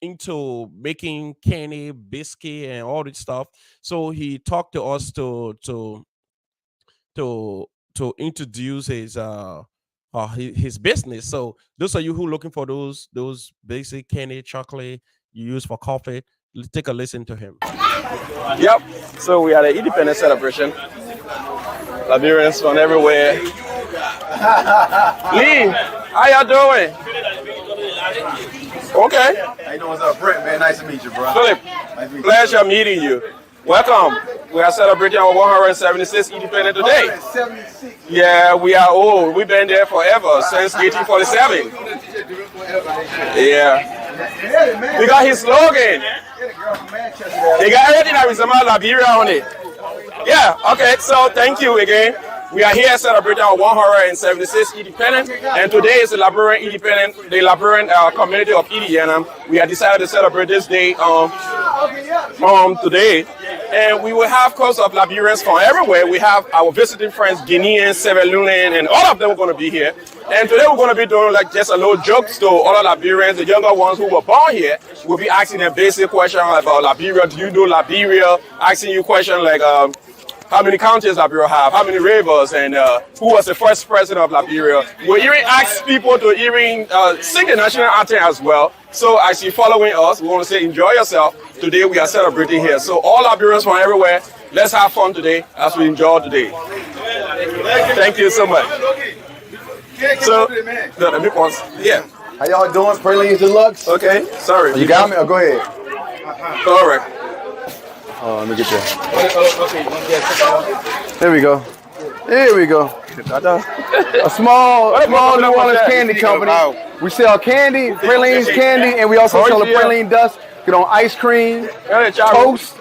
into making candy, biscuit, and all this stuff. So he talked to us to introduce his business. So those of you who looking for those basic candy, chocolate you use for coffee, take a listen to him. Yep. So we had an independence celebration. Liberians from everywhere. Lee, how y'all doing? Okay. How you doing? What's up, Brent, man? Nice to meet you, bro. Philip, Nice to meet you. pleasure meeting you. Welcome. We are celebrating our 176th independence today. 176. Yeah, we are old. We've been there forever, since 1847. Yeah. We got his slogan. They got everything that resembles Liberia on it. Yeah, okay, so thank you again. We are here celebrating our 176th independence, and today is the Liberian community of Indiana. We have decided to celebrate this day today, and we will have course of Liberians from everywhere. We have our visiting friends, Guineans, Sierra Leonean, and all of them are going to be here. And today we're going to be doing like just a little jokes to all the Liberians, the younger ones who were born here. We'll be asking them basic questions about Liberia. Do you know Liberia? Asking you questions like, how many counties Liberia have, how many rivers, and who was the first president of Liberia. We'll even ask people to even sing the national anthem as well. So as you're following us, we want to say enjoy yourself. Today we are celebrating here. So all Liberians from everywhere, let's have fun today as we enjoy today. Thank you so much. So, let me pause. Yeah. How y'all doing? Pralines Deluxe. Okay, sorry. You got me? Oh, go ahead. All right. Oh, let me get that. There we go. Here we go. A small New Orleans candy company. We sell candy, pralines candy, and we also sell a praline dust. Get on ice cream, toast,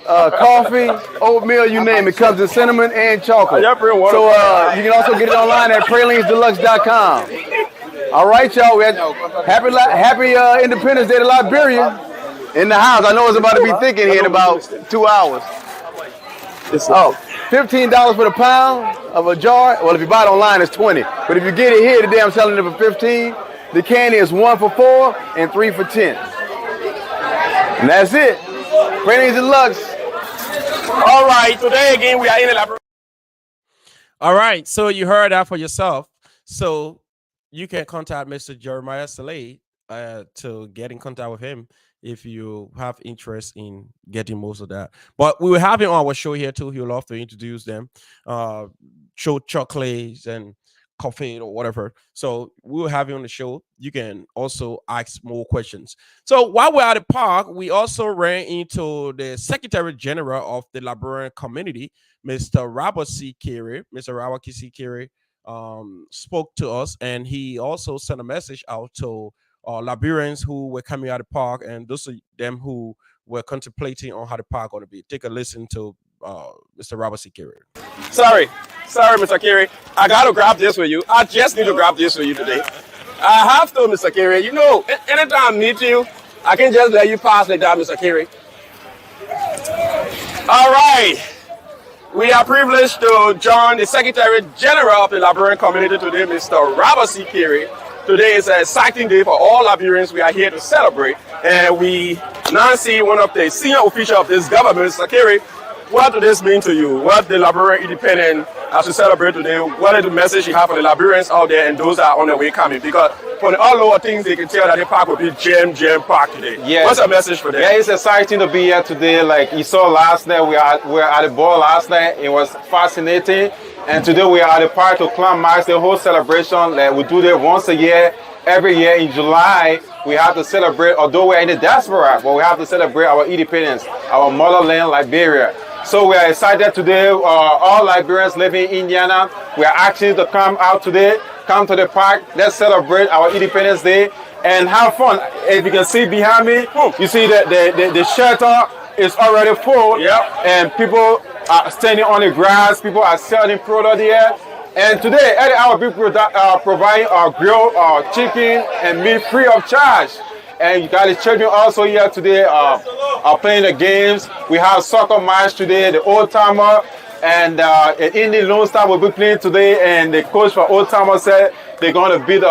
coffee, oatmeal, you name it. Comes in cinnamon and chocolate. So you can also get it online at pralinesdeluxe.com. All right, y'all. We had happy Independence Day to Liberia. In the house. I know it's about to be thick in here in about 2 hours. Oh, $15 for the pound of a jar. Well, if you buy it online, it's 20. But if you get it here today, I'm selling it for 15. The candy is 1 for 4 and 3 for 10. And that's it. Pralines Deluxe. All right, today again we are in the library. All right, so you heard that for yourself. So you can contact Mr. Jeremiah Saleh to get in contact with him if you have interest in getting most of that. But we will have him on our show here too. He'll love to introduce them, show chocolates and coffee or whatever. So we will have you on the show. You can also ask more questions. So while we're at the park, we also ran into the Secretary General of the Liberian community, Mr. Robert C. Carey. Mr. Robert C. Carey spoke to us, and he also sent a message out to Liberians who were coming out of the park, and those of them who were contemplating on how the park going to be. Take a listen to Mr. Robert C. Carey. Sorry, Mr. Carey. I got to grab this for you. I just need to grab this for you today. I have to, Mr. Carey. You know, anytime I meet you, I can just let you pass like that, Mr. Carey. All right. We are privileged to join the Secretary General of the Liberian community today, Mr. Robert C. Carey. Today is an exciting day for all Liberians. We are here to celebrate, and we now see one of the senior officials of this government, Mr. Carey. What does this mean to you? What the Liberian independence as we celebrate today? What is the message you have for the Liberians out there and those that are on their way coming? Because from all lower things, they can tell that the park will be jam packed today. Yeah. What's the message for them? Yeah, it's exciting to be here today. Like you saw last night, we were at the ball last night. It was fascinating. And today we are at the park to climax the whole celebration. Like we do that once a year. Every year in July, we have to celebrate, although we're in the diaspora, but we have to celebrate our independence, our motherland, Liberia. So we are excited today. All Liberians living in Indiana, we are asking to come out today, come to the park. Let's celebrate our Independence Day and have fun. If you can see behind me, you see that the shelter is already full. Yep. And people are standing on the grass. People are selling product here. And today, every hour, people providing grilled chicken and meat free of charge. And you got the children also here today are playing the games. We have soccer match today, the Old Timer and Indian Lone Star will be playing today. And the coach for Old Timer said they're going to beat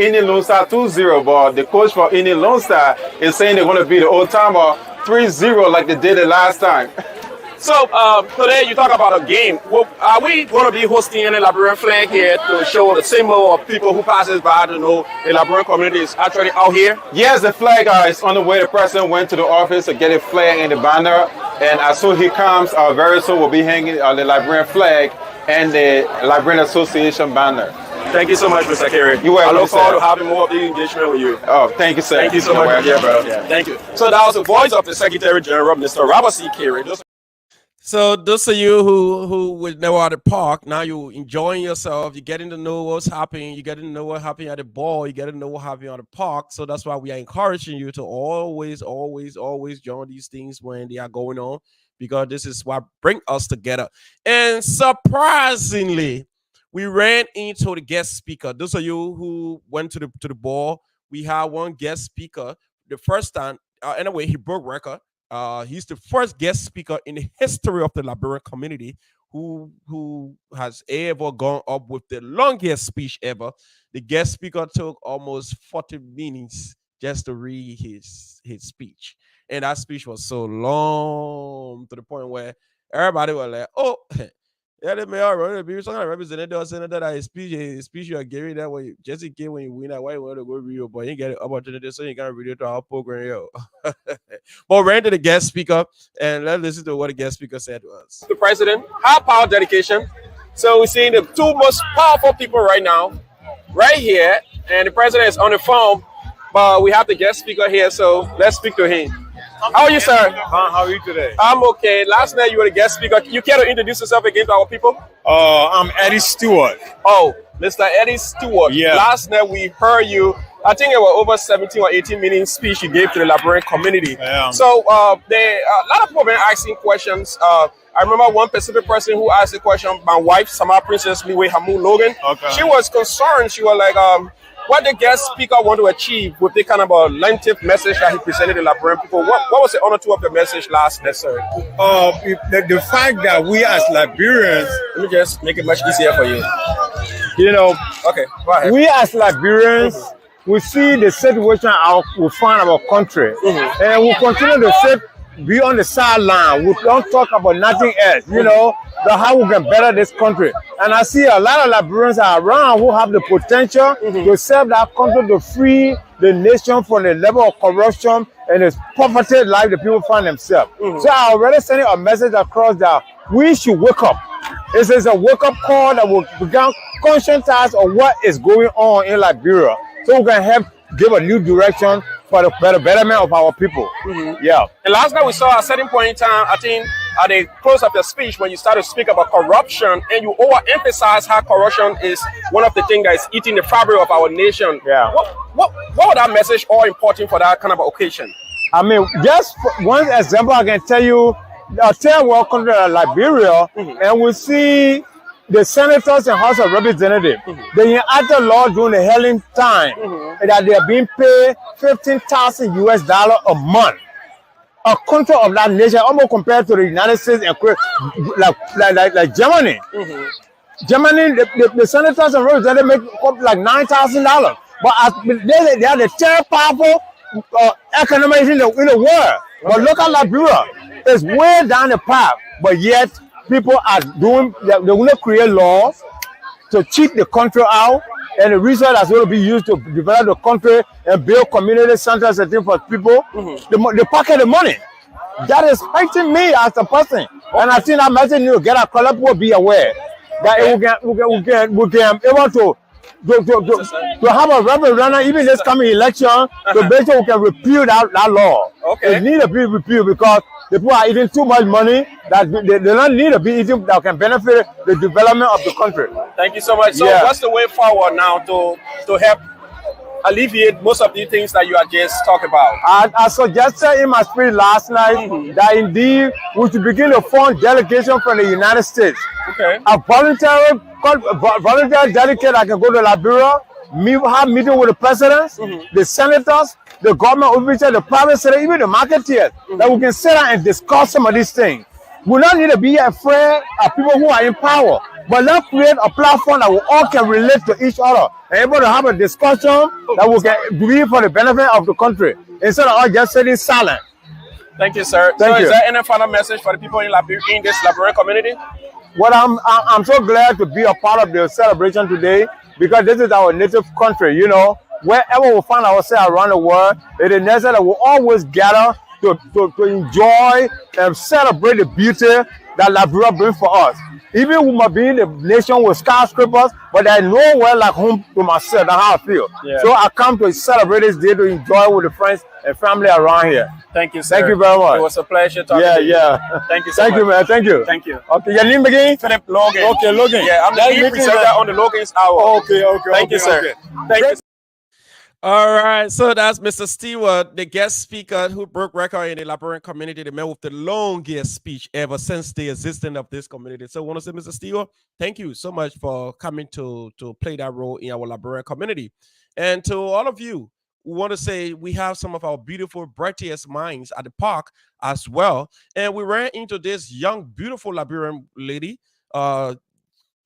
Indian Lone Star 2-0. But the coach for Indian Lone Star is saying they're going to beat the Old Timer 3-0 like they did the last time. So today you talk about a game. Well, are we going to be hosting any Liberian flag here to show the symbol of people who passes by to know the Liberian community is actually out here? Yes, the flag is on the way. The president went to the office to get a flag and the banner. And as soon as he comes, very soon we'll be hanging the Liberian flag and the Liberian Association banner. Thank you so much, Mr. Kerry. You welcome, I look forward sir. to having more of the engagement with you. Oh, thank you, sir. Thank you so You're much. welcome. Yeah, bro. Yeah, thank you. So that was the voice of the Secretary General, Mr. Robert C. Kerry. So those of you who was never at the park, now you enjoying yourself, you're getting to know what's happening, you're getting to know what happened at the ball, you getting to know what happened at the park. So that's why we are encouraging you to always join these things when they are going on, because this is what bring us together. And surprisingly, we ran into the guest speaker. Those of you who went to the ball, we had one guest speaker the first time. Anyway, he broke record. He's the first guest speaker in the history of the Liberian community who has ever gone up with the longest speech ever. The guest speaker took almost 40 minutes just to read his speech. And that speech was so long to the point where everybody was like, oh, yeah, they may already be some kind of representative or senator that speech you are giving that way. Just in case when you win that, why you want to go read it, but you get an opportunity, so you can read it to our program. Yo. But ran to the guest speaker and let's listen to what the guest speaker said to us. The president, high power dedication. So we're seeing the two most powerful people right now, right here, and the president is on the phone, but we have the guest speaker here, so let's speak to him. How are you, sir? How are you today? I'm okay. Last night you were the guest speaker. You care to introduce yourself again to our people? I'm Eddie Stewart. Oh, Mr. Eddie Stewart. Yeah. Last night we heard you. I think it was over 17 or 18 minute speech you gave to the Liberian community. Yeah. So a lot of people have been asking questions. I remember one specific person who asked a question. My wife, Samar Princess Liwe Hamu Logan. Okay. She was concerned. She was like, what the guest speaker want to achieve with the kind of a lengthy message that he presented to the Liberian people? What was the honor to of the message last night, sir? The fact that we as Liberians, Let me just make it much easier for you. you know, Okay, go ahead. we as Liberians, we see the situation we find our country, and we continue to sit be on the sideline. We don't talk about nothing else, you know, the how we can better this country. And I see a lot of Liberians are around who have the potential to serve that country, to free the nation from the level of corruption and the poverty life the people find themselves. So I already sent a message across that we should wake up. This is a wake-up call that will become conscientize of what is going on in Liberia, so we can help give a new direction for the betterment of our people. Yeah. And last night we saw at a certain point in time, I think at the close of your speech, when you started to speak about corruption, and you overemphasize how corruption is one of the things that is eating the fabric of our nation. Yeah. What was that message all important for that kind of occasion? I mean, just one example I can tell you, a third world country like Liberia, and we see the senators and House of Representatives, they enacted law during the Helen time that they are being paid $15,000 US a month. A country of that nation, almost compared to the United States and like Germany. Germany, the senators and representatives make up like $9,000. But they are the third powerful economy in the world. But look at Liberia, it's way down the path. But yet, people are doing, they want to create laws to cheat the country out, and the resource that's going to be used to develop the country and build community centers and things for people, they pocket the money. That is hurting me as a person. And I think that message need to get across. People be aware that we can able to have a referendum, even this coming election, to make sure we can repeal that law. Okay. It need to be repealed because the people are eating too much money that they don't need to be eating that can benefit the development of the country. Thank you so much. So what's the way forward now to help alleviate most of the things that you are just talking about? I suggested in my speech last night that indeed we should begin to form delegation from the United States. Okay. A voluntary delegate that can go to Liberia, have meeting with the presidents, the senators, the government officials, the private sector, even the marketeers, that we can sit down and discuss some of these things. We don't need to be afraid of people who are in power, but let's create a platform that we all can relate to each other and able to have a discussion that we can be for the benefit of the country instead of all just sitting silent. Thank you, sir. Thank you. Is there any final message for the people in this Liberian community? Well, I'm so glad to be a part of the celebration today because this is our native country. You know, wherever we find ourselves around the world, it is necessary that we always gather to enjoy and celebrate the beauty that Liberia brings for us. Even we might be in a nation with skyscrapers, but there's nowhere like home to myself. That's how I feel. Yeah. So I come to celebrate this day to enjoy with the friends and family around here. Thank you, sir. Thank you very much. It was a pleasure talking to you. Yeah. Thank you so Thank much. you, man. Thank you. Thank you. Okay, your name again? Philip Logan. Okay, Logan. Yeah, I'm the That's lead making presenter that- on the Logan's Hour. Okay. Thank you, sir. Okay. Thank you. All right, so that's Mr. Stewart, the guest speaker who broke record in the Liberian community, the man with the longest speech ever since the existence of this community. So I want to say, Mr. Stewart, thank you so much for coming to play that role in our Liberian community. And to all of you, we want to say we have some of our beautiful, brightest minds at the park as well. And we ran into this young, beautiful Liberian lady,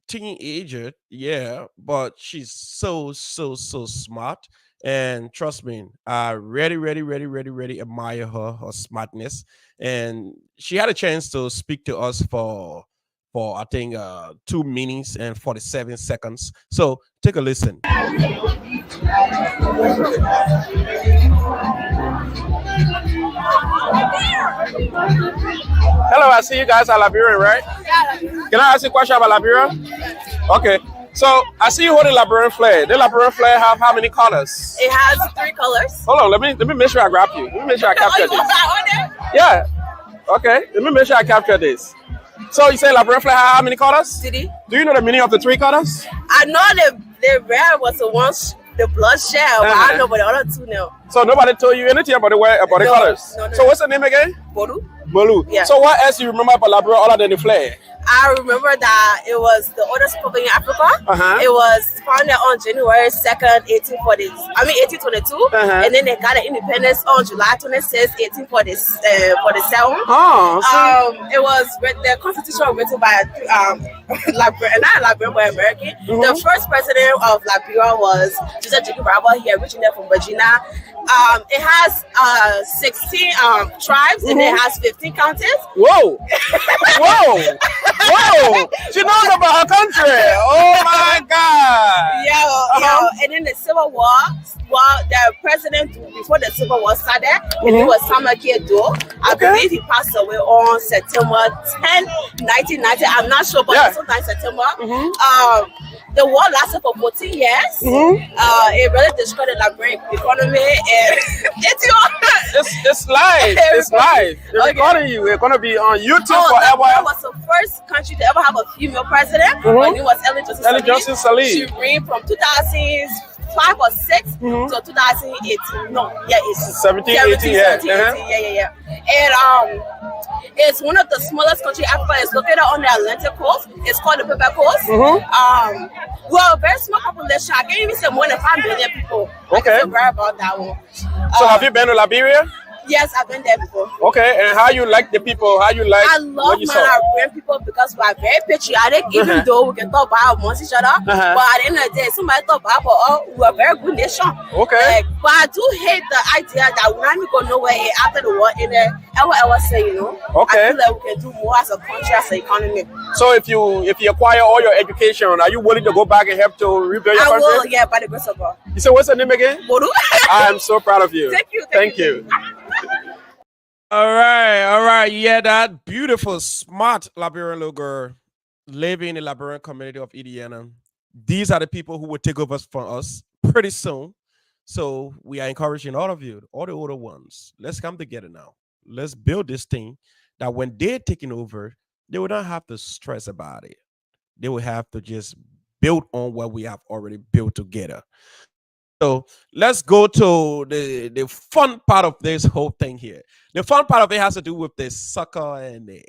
teenager, yeah, but she's so smart. And trust me, I really admire her smartness. And she had a chance to speak to us for I think 2 minutes and 47 seconds. So take a listen. Hello, I see you guys are Liberian, right? Yeah. Can I ask you a question about Liberia? Okay. So I see you holding Liberian flag. The Liberian flag have how many colors? It has 3 colors. Hold on, let me make sure I grab you. Let me make sure I capture you want this. that on there? Yeah. Okay. Let me make sure I capture this. So you say Liberian flag have how many colors? Did he? Do you know the meaning of the 3 colors? I know the red was the one, the blood shell, but I don't know about the other 2 now. So nobody told you anything about the colors? No. So what's the name again? Bodu? Bolu. Yeah. So what else you remember about Liberia other than the flag? I remember that it was the oldest republic in Africa. Uh-huh. It was founded on January 2nd, 1822. And then they got an independence on July 26, 1847. Oh, It was the constitution was written by Liberian, not Liberian, but American. The first president of Liberia was Joseph Jacob Bravo. He originated from Virginia. It has 16 tribes and it has 15 counties. Whoa! She knows about her country. Oh my God! Yeah. And then the Civil War. Well, the president before the Civil War started, and it was Samuel Kedo. I believe he passed away on September 10, 1990. I'm not sure, but sometime September. The war lasted for 14 years. It really destroyed the Liberian economy, and it's live. It's live. They're recording you. We're gonna be on YouTube forever. Liberia was the first country to ever have a female president. Her name was Ellen Johnson Sirleaf. She reigned from 2005 or 6 to 2018. No, it's 17, 18, yeah. And it's one of the smallest countries in Africa. It's located on the Atlantic coast. It's called the Paper Coast. Well, very small population. I can't even say more than 5 million people. Okay. I feel very about that one. So have you been to Liberia? Yes, I've been there before. Okay, and how you like the people? How you like? I love my Liberian people because we are very patriotic, even though we can talk bad amongst each other. But at the end of the day, somebody talk bad for us. We're a very good nation. Okay. But I do hate the idea that we're not even going nowhere after the war in there. Ever say, you know. Okay. I feel like we can do more as a country, as an economy. So if you acquire all your education, are you willing to go back and help to rebuild your country? I will, yeah, by the grace of God. You said what's the name again? Bodu. I'm so proud of you. Thank you. Thank you. All right. Yeah, that beautiful, smart Liberian little girl living in the Liberian community of Indiana. These are the people who will take over for us pretty soon. So we are encouraging all of you, all the older ones. Let's come together now. Let's build this thing that when they're taking over, they will not have to stress about it. They will have to just build on what we have already built together. So let's go to the fun part of this whole thing here. The fun part of it has to do with the soccer and the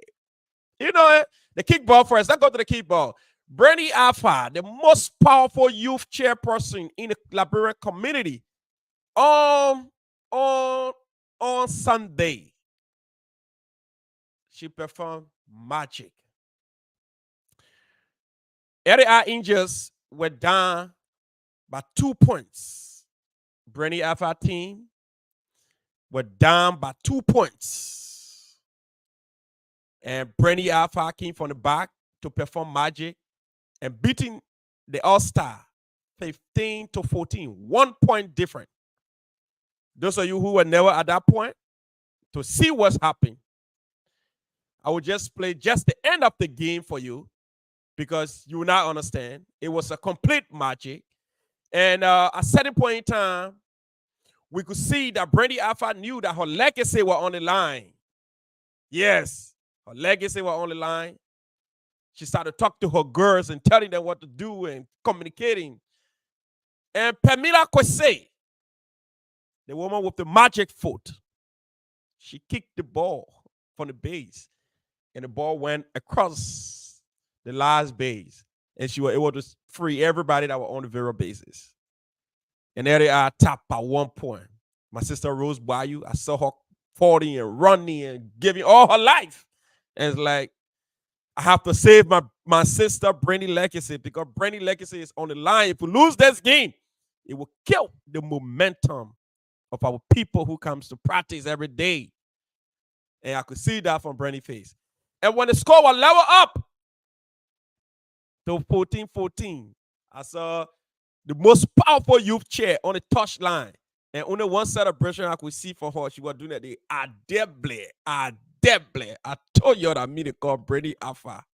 kickball first. Let's go to the kickball. Bernie Alpha, the most powerful youth chairperson in the Liberian community, on Sunday, she performed magic. Area Angels were down by 2 points. Bernie Alpha team were down by 2 points. And Bernie Alpha came from the back to perform magic and beating the All-Star 15-14. 1 point different. Those of you who were never at that point, to see what's happening, I will just play just the end of the game for you because you will not understand. It was a complete magic. And at a certain point in time, we could see that Brandy Alpha knew that her legacy was on the line. Yes, her legacy was on the line. She started to talk to her girls and telling them what to do and communicating. And Pamela Kwesi, the woman with the magic foot, she kicked the ball from the base, and the ball went across the last base, and she was able to free everybody that were on the very bases. And there they are, top by 1 point. My sister Rose Bayou, I saw her falling and running and giving all her life. And it's like, I have to save my sister Brandy legacy because Brandy legacy is on the line. If we lose this game, it will kill the momentum of our people who comes to practice every day. And I could see that from Brandy's face. And when the score was level up to 14-14, I saw the most powerful youth chair on the touch line. And only one celebration I could see for her, she was doing that. Adeble. I told you that I mean to call Brandy Alpha.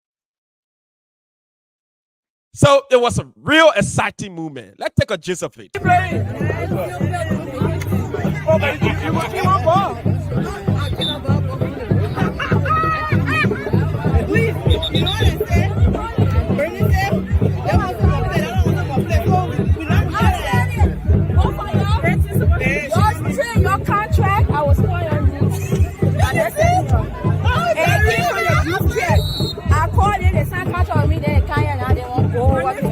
So it was a real exciting moment. Let's take a gist of it. Your contract, I was calling on you. I called in, they signed contract with me, they can't, and they won't go over to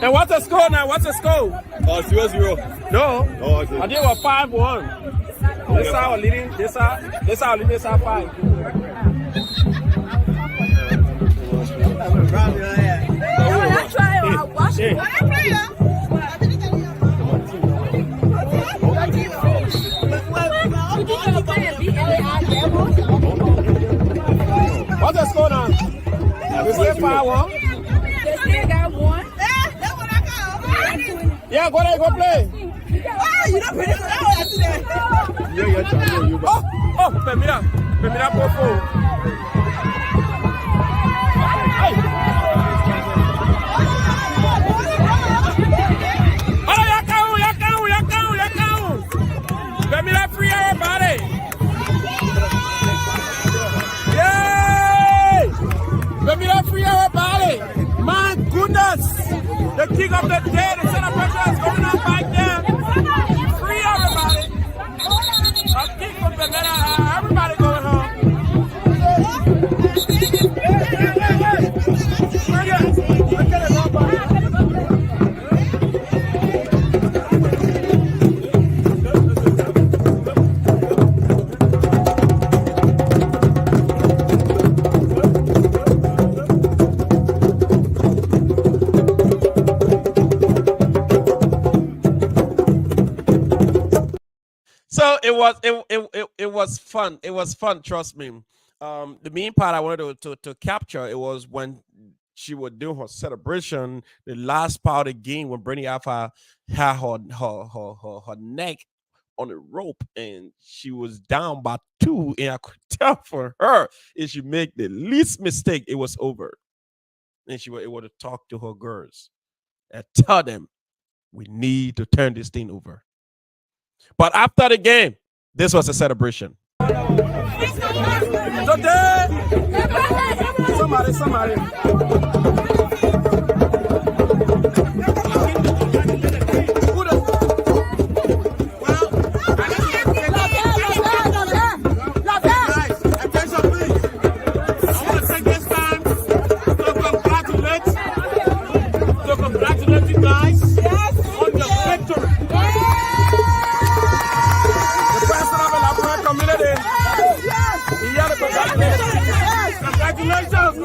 And what's the score now? What's the score? 0-0. No. Oh, okay. I think it was 5-1. This our leading. This our leading. This our 5. What's the score now? We still 5-1. They still got one. Yeah, go there, go play. You don't play that Oh, Pamela, go forward. Pamela, free everybody. Yay! Pamela, free everybody. My goodness. The king of the day, the celebration is going on back there. Free everybody. A king from Pamela, everybody going home. So it was fun. It was fun. Trust me. The main part I wanted to capture it was when she would do her celebration. The last part of the game when Brandy Alpha had her neck on the rope and she was down by 2, and I could tell for her if she make the least mistake, it was over. And she was able to talk to her girls and tell them we need to turn this thing over. But after the game, this was a celebration. Somebody. Congratulate you guys on the victory. The president of the Labrador community. Congratulations.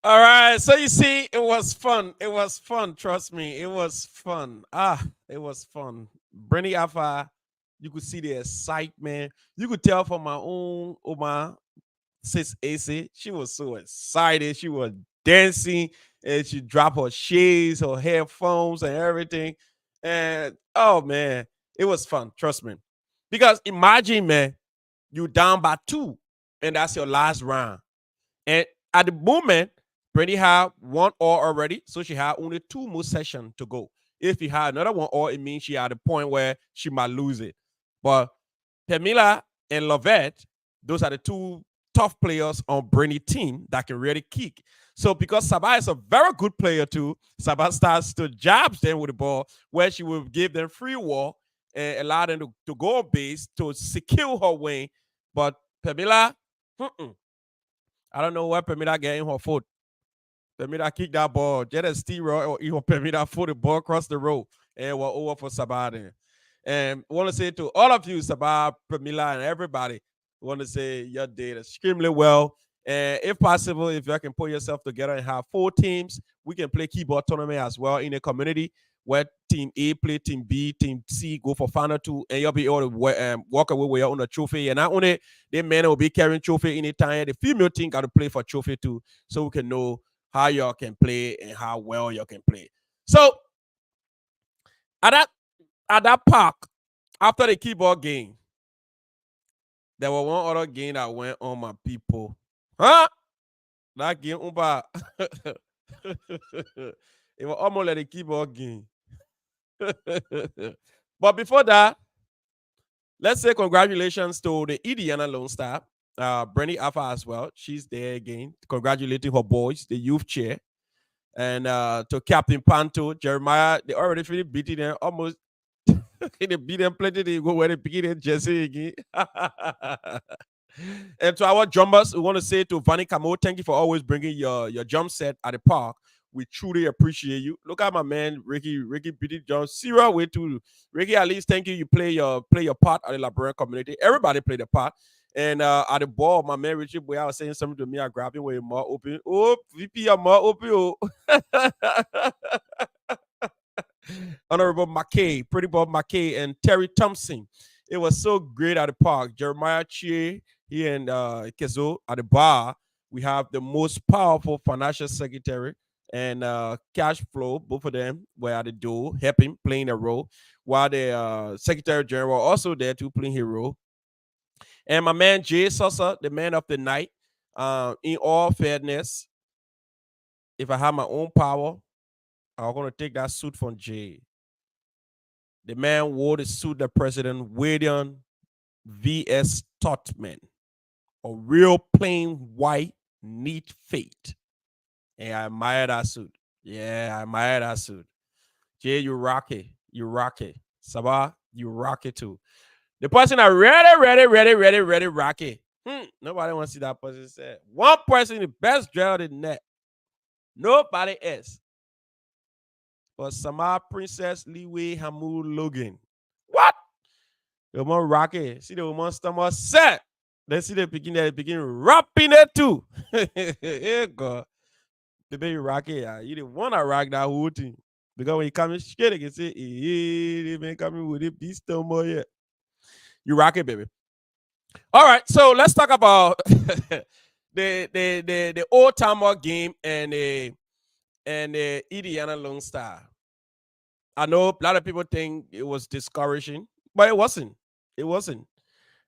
All right, so you see, it was fun. It was fun. Trust me, it was fun. It was fun. Brenny Alpha, you could see the excitement. You could tell from my own Oma sis AC. She was so excited. She was dancing, and she dropped her shades, her headphones, and everything. And oh man, it was fun. Trust me, because imagine, man, you down by 2, and that's your last round. And at the moment, Brittany had 1 all already, so she had only 2 more sessions to go. If he had another 1 all, it means she had a point where she might lose it. But Pamela and Lovette, those are the 2 tough players on Brittany's team that can really kick. So because Sabah is a very good player too, Sabah starts to jab them with the ball, where she will give them free wall and allow them to go on base to secure her win. But Pamela, I don't know where Pamela getting her foot. Pamela kicked that ball. Just as Steve or even Pamela foot the ball across the road, and we're over for Sabah then. And I want to say to all of you, Sabah, Pamela, and everybody, I want to say you did extremely well. And if possible, if you can put yourself together and have 4 teams, we can play keyboard tournament as well in the community where team A play team B, team C go for final 2, and you'll be able to walk away with your own trophy. And not only the men will be carrying trophy anytime, the female team got to play for trophy too, so we can know how y'all can play and how well y'all can play. So at that park, after the keyboard game, there was one other game that went on, my people. Huh? That game, it was almost like a keyboard game. But before that, let's say congratulations to the Indiana Lone Star, Brenny Alpha as well. She's there again, congratulating her boys, the youth chair. And to Captain Panto, Jeremiah, they already finished beating them almost. They beat them plenty. They go where they beat them Jesse again. And to our drummers, we want to say to Vanny Camo, thank you for always bringing your drum set at the park. We truly appreciate you. Look at my man Ricky beat it John. Zero way to Ricky. At least thank you. You play your part at the Liberian community. Everybody play the part. And at the ball, my man Richard Boy, I was saying something to me. I grabbed him with more open. Oh, VP, I'm more open. Honorable McKay, Pretty Bob McKay, and Terry Thompson. It was so great at the park. Jeremiah Chie, he and Kezo at the bar. We have the most powerful financial secretary and cash flow. Both of them were at the door, helping, playing a role, while the Secretary General also there to playing his role. And my man Jay Sosa, the man of the night. In all fairness, if I have my own power, I'm going to take that suit from Jay. The man wore the suit the President William V.S. Totman. A real plain white, neat fit. And I admire that suit. Yeah, I admire that suit. Jay, you rock it. You rock it. Sabah, you rock it too. The person that ready rock it. Nobody wants to see that person say. One person, the best dressed in the net. Nobody else. But Samar Princess Leeway Hamu Logan. What? The woman rock it. See the woman stomach set. Then see the begin rapping it too. Yeah, God. The baby rock it. Yeah. You didn't want to rock that whole thing. Because when you come in straight, they can say, they been coming with it. Be still more yet. You rock it, baby. All right, so let's talk about the old timer game and the Indiana Lone Star. I know a lot of people think it was discouraging, but it wasn't. It wasn't.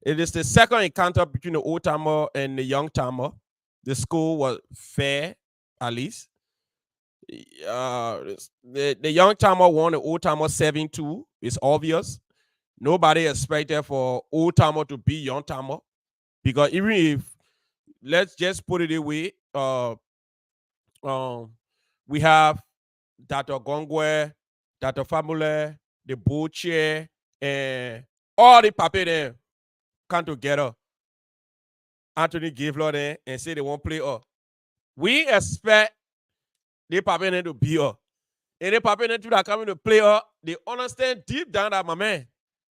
It is the second encounter between the old timer and the young timer. The score was fair, at least. The young timer won the old timer 7-2. It's obvious. Nobody expected for old timer to be young timer, because even if, let's just put it away, we have Dr. Gongwe, Dr. Famule, the bull chair, and all the paper there come together. Anthony Gavler there and say they won't play up. We expect the paper to be up. And the paper that coming to play up, they understand deep down that, my man,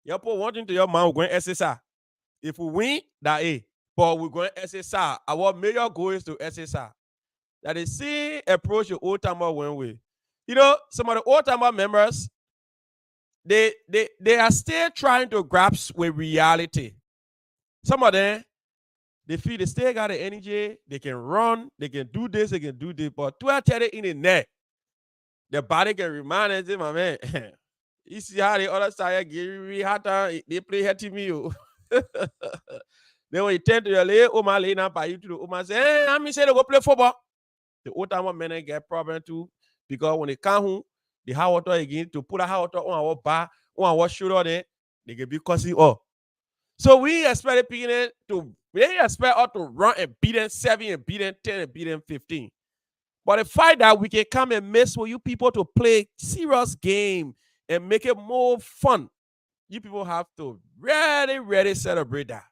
you put one thing to your man, we're going SSR. If we win, that A. But we're going SSR. Our major goal is to SSR. That the same approach the old timer went with. You know, some of the old timer members, they are still trying to grasp with reality. Some of them, they feel they still got the energy, they can run, they can do this, they can do this. But 12:30 in the net, the body can remind us, my man. You see how the other side they play head to me. Then when you turn to your lay, Oma lay now by you to the Oma say, hey, I'm say they go play football. The old timer men get problem too, because when they come home, the hot water again to put a hot water on our bar, on our shoulder there, they can be cussing up. So we expect the they expect us to run and beat them 7 and beat them 10 and beat them 15. But the fact that we can come and mess with you people to play serious game and make it more fun, you people have to really celebrate that.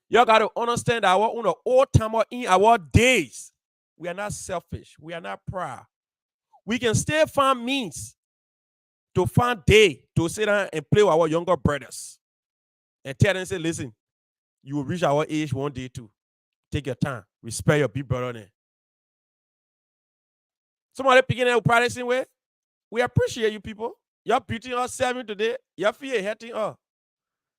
You got to understand that our own old timer in our days, we are not selfish. We are not proud. We can still find means to find day to sit down and play with our younger brothers and tell them, say, listen, you will reach our age one day too. Take your time. Respect your big brother there. Somebody picking up practicing with. We appreciate you people. You're beating us 7 today. Your feet are hurting us.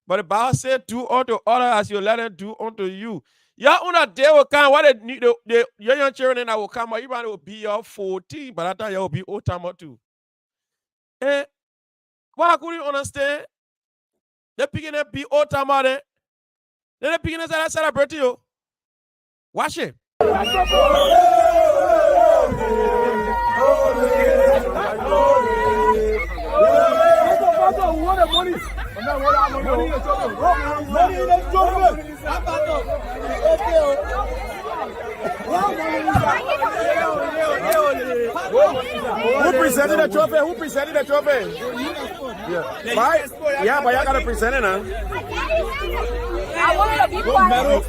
But the Bible said, do unto others as you let them do unto you. Your own day will come. What the young children that will come, or even will be your 14, but that time you will be old timer too. And what I couldn't understand, they picking up be old timer there. Then they picking up that celebrate you. Watch it. Who presented the trophy? Who presented the trophy? Yeah, yeah, but you gotta present it now. I want to be quiet.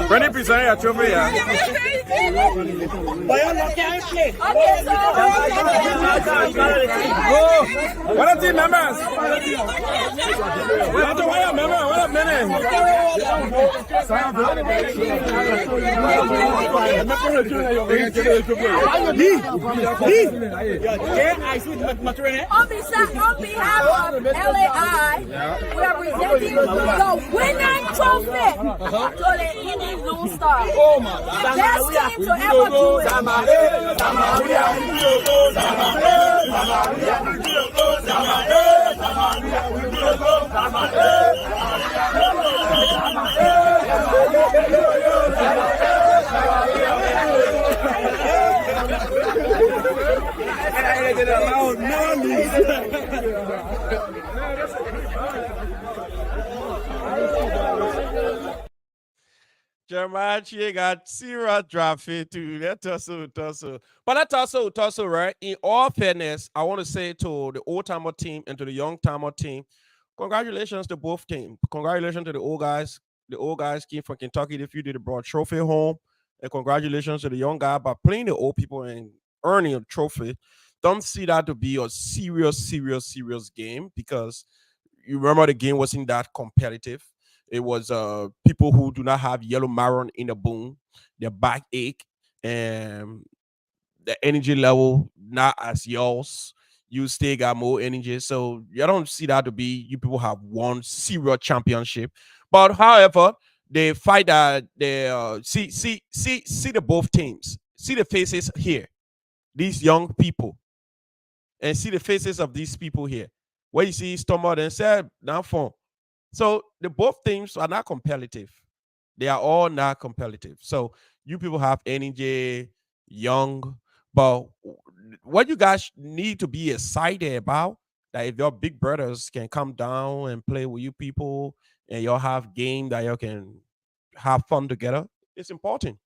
Brennan, present your trophy. What are team members? What a minute. On behalf of LAI, we are presenting the winning trophy to the Indian Blue Star. Best team to ever do it. Jeremiah Chie got serious traffic too. That's tussle. But that tussle, right? In all fairness, I want to say to the old timer team and to the young timer team, congratulations to both teams. Congratulations to the old guys. The old guys came from Kentucky. If you did a brought trophy home, and congratulations to the young guy by playing the old people and earning a trophy. Don't see that to be a serious game because you remember the game wasn't that competitive. It was people who do not have yellow marron in the bone, their back ache, and the energy level not as yours. You still got more energy, so you don't see that to be you people have won serious championship. But however, they fight that they see the both teams, see the faces here, these young people, and see the faces of these people here. Where you see Stomach and said now phone. So the both teams are not competitive. They are all not competitive. So you people have energy, young, but what you guys need to be excited about that if your big brothers can come down and play with you people and y'all have game that you can have fun together, it's important.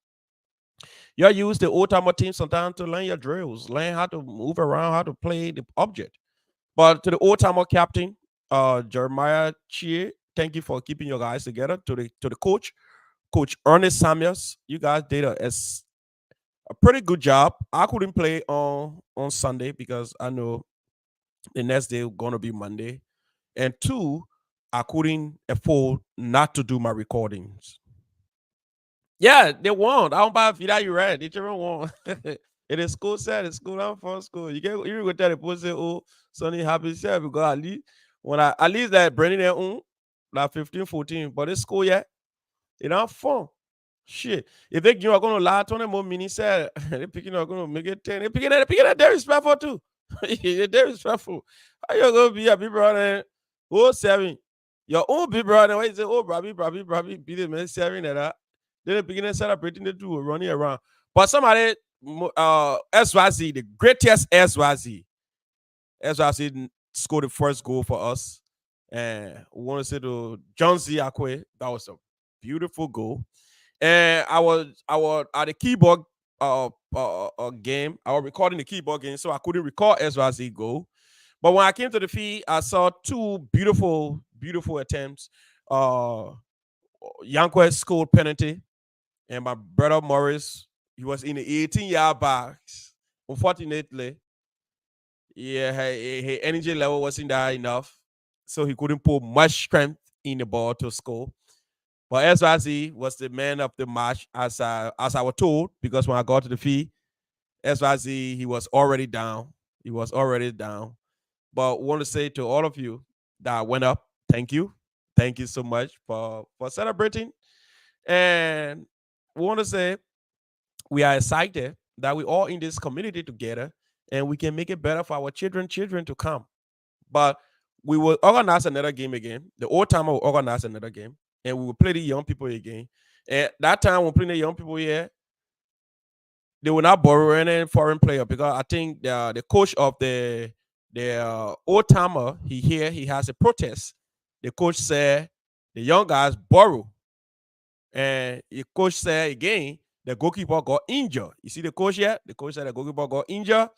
You use the old timer team sometimes to learn your drills, learn how to move around, how to play the object. But to the old timer captain, Jeremiah Chie, thank you for keeping your guys together. To the coach, Coach Ernest Samuels, you guys did a pretty good job. I couldn't play on Sunday because I know the next day gonna be Monday, and two, I couldn't afford not to do my recordings. Yeah, they won. I don't buy if that you right. They children won. It is school set, it's school down for school. You go tell the person, oh, Sonny happy self because at least when I at least that Brennan their own like 15, 14, but it's school yet. It not fun. Shit. If they give are gonna lie 20 more minutes, they picking up gonna make it 10. They picking that they're respectful too. They're respectful. How you gonna be a big brother? Oh, 7. Your own big brother, why you say, oh, Brabby, be the man 7 that. Then they begin celebrating the two running around. But somebody SYZ, the greatest SYZ scored the first goal for us. And we want to say to John Z. Akwe, that was a beautiful goal. And I was at the keyboard game. I was recording the keyboard game, so I couldn't record SYZ goal. But when I came to the field, I saw two beautiful attempts. Yankwe scored penalty, and my brother Morris, he was in the 18-yard box. Unfortunately, yeah, his energy level wasn't there enough, so he couldn't put much strength in the ball to score. But SYZ was the man of the match, as I was told, because when I got to the field, SYZ, he was already down. But I want to say to all of you that went up, thank you. Thank you so much for celebrating. And we want to say we are excited that we all in this community together and we can make it better for our children to come. But we will organize another game again. The old timer will organize another game and we will play the young people again. And that time we'll play the young people here. they will not borrow any foreign player because I think the coach of the old timer he has a protest. The coach said the young guys borrow, and the coach said again the goalkeeper got injured. You see the coach here? The coach said the goalkeeper got injured,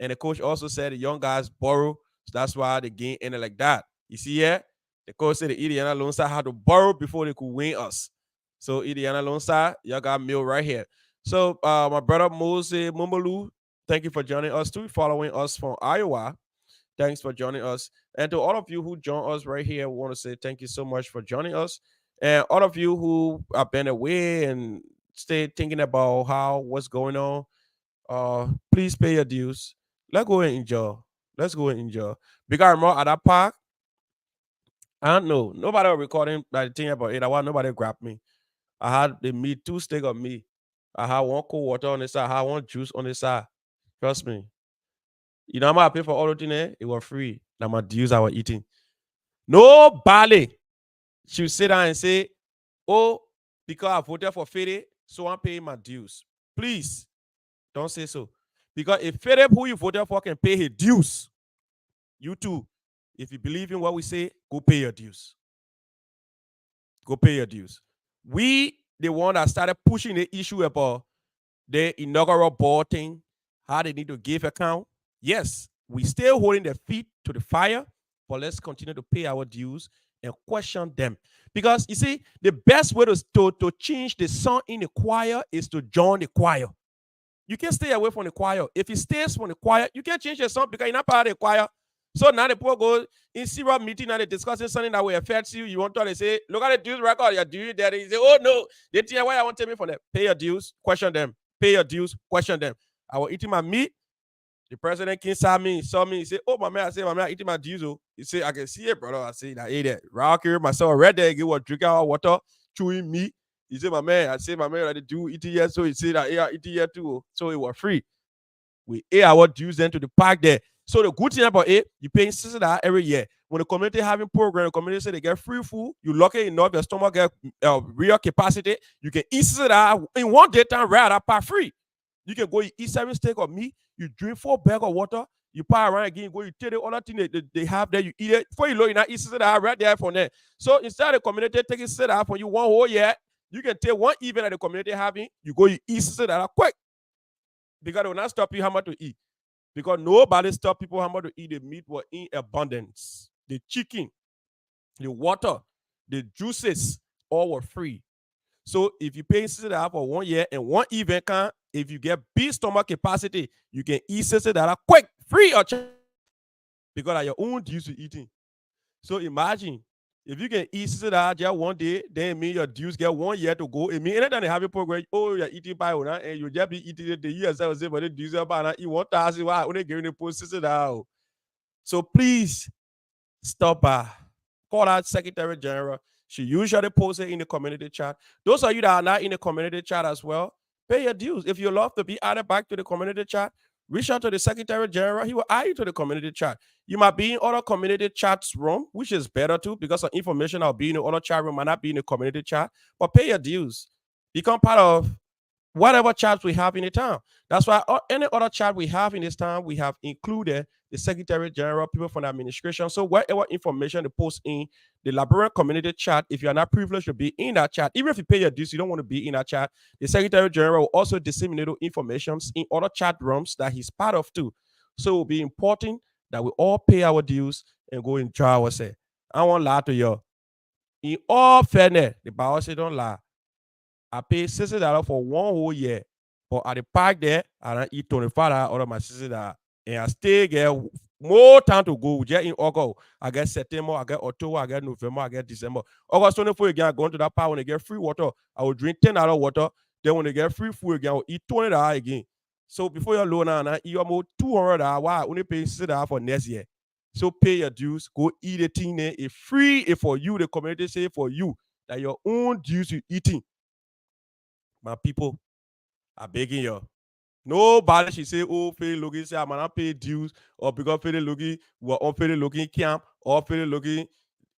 and the coach also said the young guys borrow, so that's why the game ended like that. You see here? The coach said the Indiana Lone Star had to borrow before they could win us. So Indiana Lone Star, y'all got meal right here. So my brother Mose Mumulu, thank you for joining us too, following us from Iowa. Thanks for joining us. And to all of you who join us right here, we want to say thank you so much for joining us. And all of you who have been away and stay thinking about what's going on, please pay your dues. Let's go and enjoy. Let's go and enjoy. Because I remember at that park, I don't know. Nobody was recording like thing about it. I want nobody grabbed me. I had the meat, 2 steak of meat. I had 1 cold water on the side. I had 1 juice on the side. Trust me. You know how much I pay for all of it? It was free. Now my dues I was eating. Nobody should sit down and say, oh, because I voted for Fede, so I'm paying my dues. Please, don't say so. Because if Fede, who you voted for, can pay his dues, you too, if you believe in what we say, go pay your dues. Go pay your dues. We, the one that started pushing the issue about the inaugural board thing, how they need to give account. Yes, we still holding their feet to the fire, but let's continue to pay our dues and question them. Because you see, the best way to change the song in the choir is to join the choir. You can't stay away from the choir. If you stays from the choir, you can't change the song because you're not part of the choir. So now the people go in serious meeting and they're discussing something that will affect you. You want to say, look at the dues record, you're doing that. They say, oh no, they tell you why I want to tell me for them. Pay your dues, question them. Pay your dues, question them. I was eating my meat. The president came saw me, he said, oh my man, I said, my man, eating my dues. He said, I can see it, brother. I said, I ate it. Rock here, myself right there, give what drinking our water, chewing meat. He said, my man, I said, my man, I did do eating here. So he said, I eat here too. So it was free. We ate our dues then to the park there. So the good thing about it, you pay $60 every year. When the community having program, the community say they get free food, you lucky enough, your stomach get real capacity, you can eat $60 in one day time right at park free. You can go, you eat 7 steak of meat, you drink 4 bags of water, you pass around again, you go, you take the other thing they have there, you eat it. Before you know, you not eat $60 right there for them. So instead of the community taking $60 for you 1 whole year, you can take 1 event that the community having, you go, you eat $60 quick. Because they will not stop you how much to eat. Because nobody stop people how much to eat. The meat was in abundance. The chicken, the water, the juices, all were free. So if you pay $60 for 1 year and 1 event can, if you get big stomach capacity, you can eat $60 quick, free or cheap. Because of your own dues to eating. So imagine if you can eat $60 just 1 day, then it means your dues get 1 year to go. It means anytime they have a program, oh, you're eating by one, and you just be eating it the year yourself, but the dues are about eat 1,000. Why? Only giving the post $60. So please stop by. Call out Secretary General. She usually posts it in the community chat. Those of you that are not in the community chat as well, pay your dues. If you love to be added back to the community chat, reach out to the Secretary General. He will add you to the community chat. You might be in other community chats room, which is better too, because of information I'll be in the other chat room, might not be in the community chat, but pay your dues. Become part of whatever chats we have in the town. That's why any other chat we have in this town, we have included the Secretary General, people from the administration. So whatever information they post in the Liberian community chat, if you are not privileged to be in that chat, even if you pay your dues, you don't want to be in that chat, the Secretary General will also disseminate information in other chat rooms that he's part of too. So it will be important that we all pay our dues and go enjoy ourselves. I won't lie to you. In all fairness, the Bible says don't lie. I pay $60 for 1 whole year. But at the park there, I don't eat $25 out of my $60. And I still get more time to go. Just in August, I get September, I get October, I get November, I get December. August 24 again, I go into that park when they get free water. I will drink $10 water. Then when they get free food again, I will eat $20 again. So before you're low now, you almost $200. Why? I only pay $60 for next year. So pay your dues, go eat a thing there. It's free. It's for you. The community say for you that your own dues you eating. My people, I'm begging you. Nobody should say, oh, Fede Logan say I'm not pay dues, or because Fede Logan we're on Fede Logan camp, or Fede Logan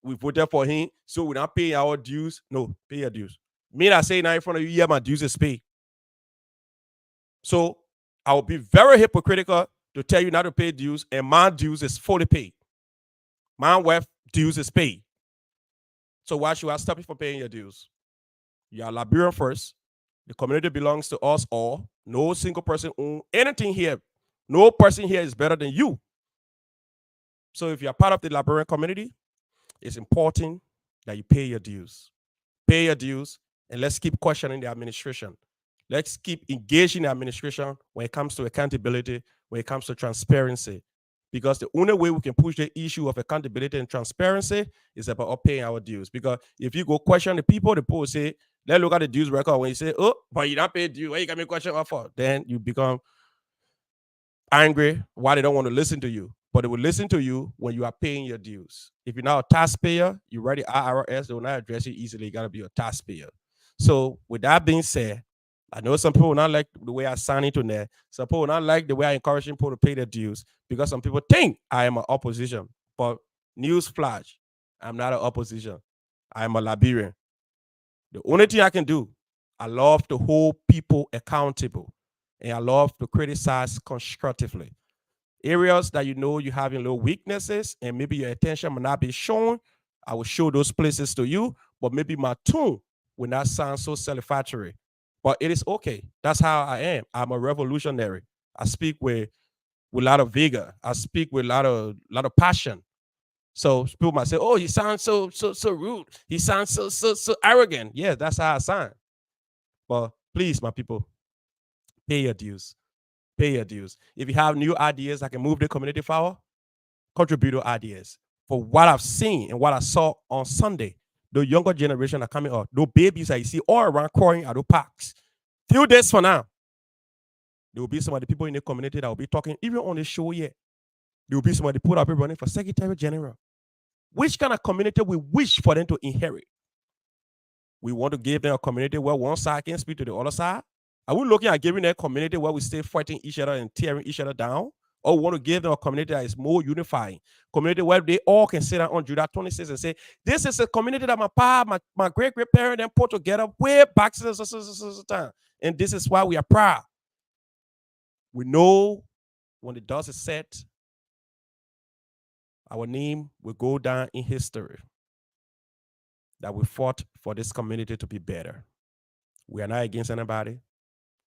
we voted for him, so we're not paying our dues. No, pay your dues. Me that say now in front of you, yeah, my dues is paid. So I would be very hypocritical to tell you not to pay dues, and my dues is fully paid. My wife dues is paid. So why should I stop you from paying your dues? You are Liberian first. The community belongs to us all. No single person owns anything here. No person here is better than you. So if you're part of the Liberian community, it's important that you pay your dues. Pay your dues, and let's keep questioning the administration. Let's keep engaging the administration when it comes to accountability, when it comes to transparency. Because the only way we can push the issue of accountability and transparency is about us paying our dues. Because if you go question the people will say, let's look at the dues record. When you say, oh, but you don't pay due, why you got me question off for? Then you become angry why they don't want to listen to you. But they will listen to you when you are paying your dues. If you're not a taxpayer, you ready IRS, they will not address you easily. You got to be a taxpayer. So with that being said, I know some people will not like the way I sign into there. Some people will not like the way I encourage people to pay their dues because some people think I am an opposition. But news flash, I'm not an opposition. I am a Liberian. The only thing I can do, I love to hold people accountable, and I love to criticize constructively. Areas that you know you're having little weaknesses and maybe your attention may not be shown, I will show those places to you, but maybe my tone will not sound so satisfactory. But it is okay. That's how I am. I'm a revolutionary. I speak with a lot of vigor. I speak with a lot of passion. So people might say, "Oh, he sounds so rude. He sounds so arrogant." Yeah, that's how I sound. But please, my people, pay your dues. Pay your dues. If you have new ideas that can move the community forward, contribute to ideas. For what I've seen and what I saw on Sunday, the younger generation are coming up. Those babies that you see all around crying at the parks. Few days from now, there will be some of the people in the community that will be talking, even on the show yet. There will be some of the people that will be running for Secretary General. Which kind of community we wish for them to inherit? We want to give them a community where one side can speak to the other side. Are we looking at giving them a community where we stay fighting each other and tearing each other down? Or we want to give them a community that is more unifying, community where they all can sit down on July 26 and say, this is a community that my great-great-parent and put together way back since time. And this is why we are proud. We know when the dust is set, our name will go down in history, that we fought for this community to be better. We are not against anybody.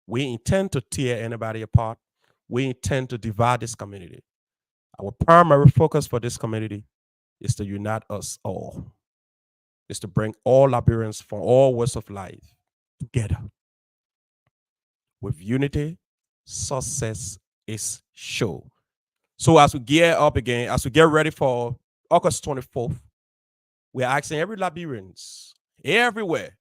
We intend to tear anybody apart. We intend to divide this community. Our primary focus for this community is to unite us all. Is to bring all Liberians from all walks of life together. With unity, success is sure. So as we gear up again, as we get ready for August 24th, we're asking every Liberians, everywhere,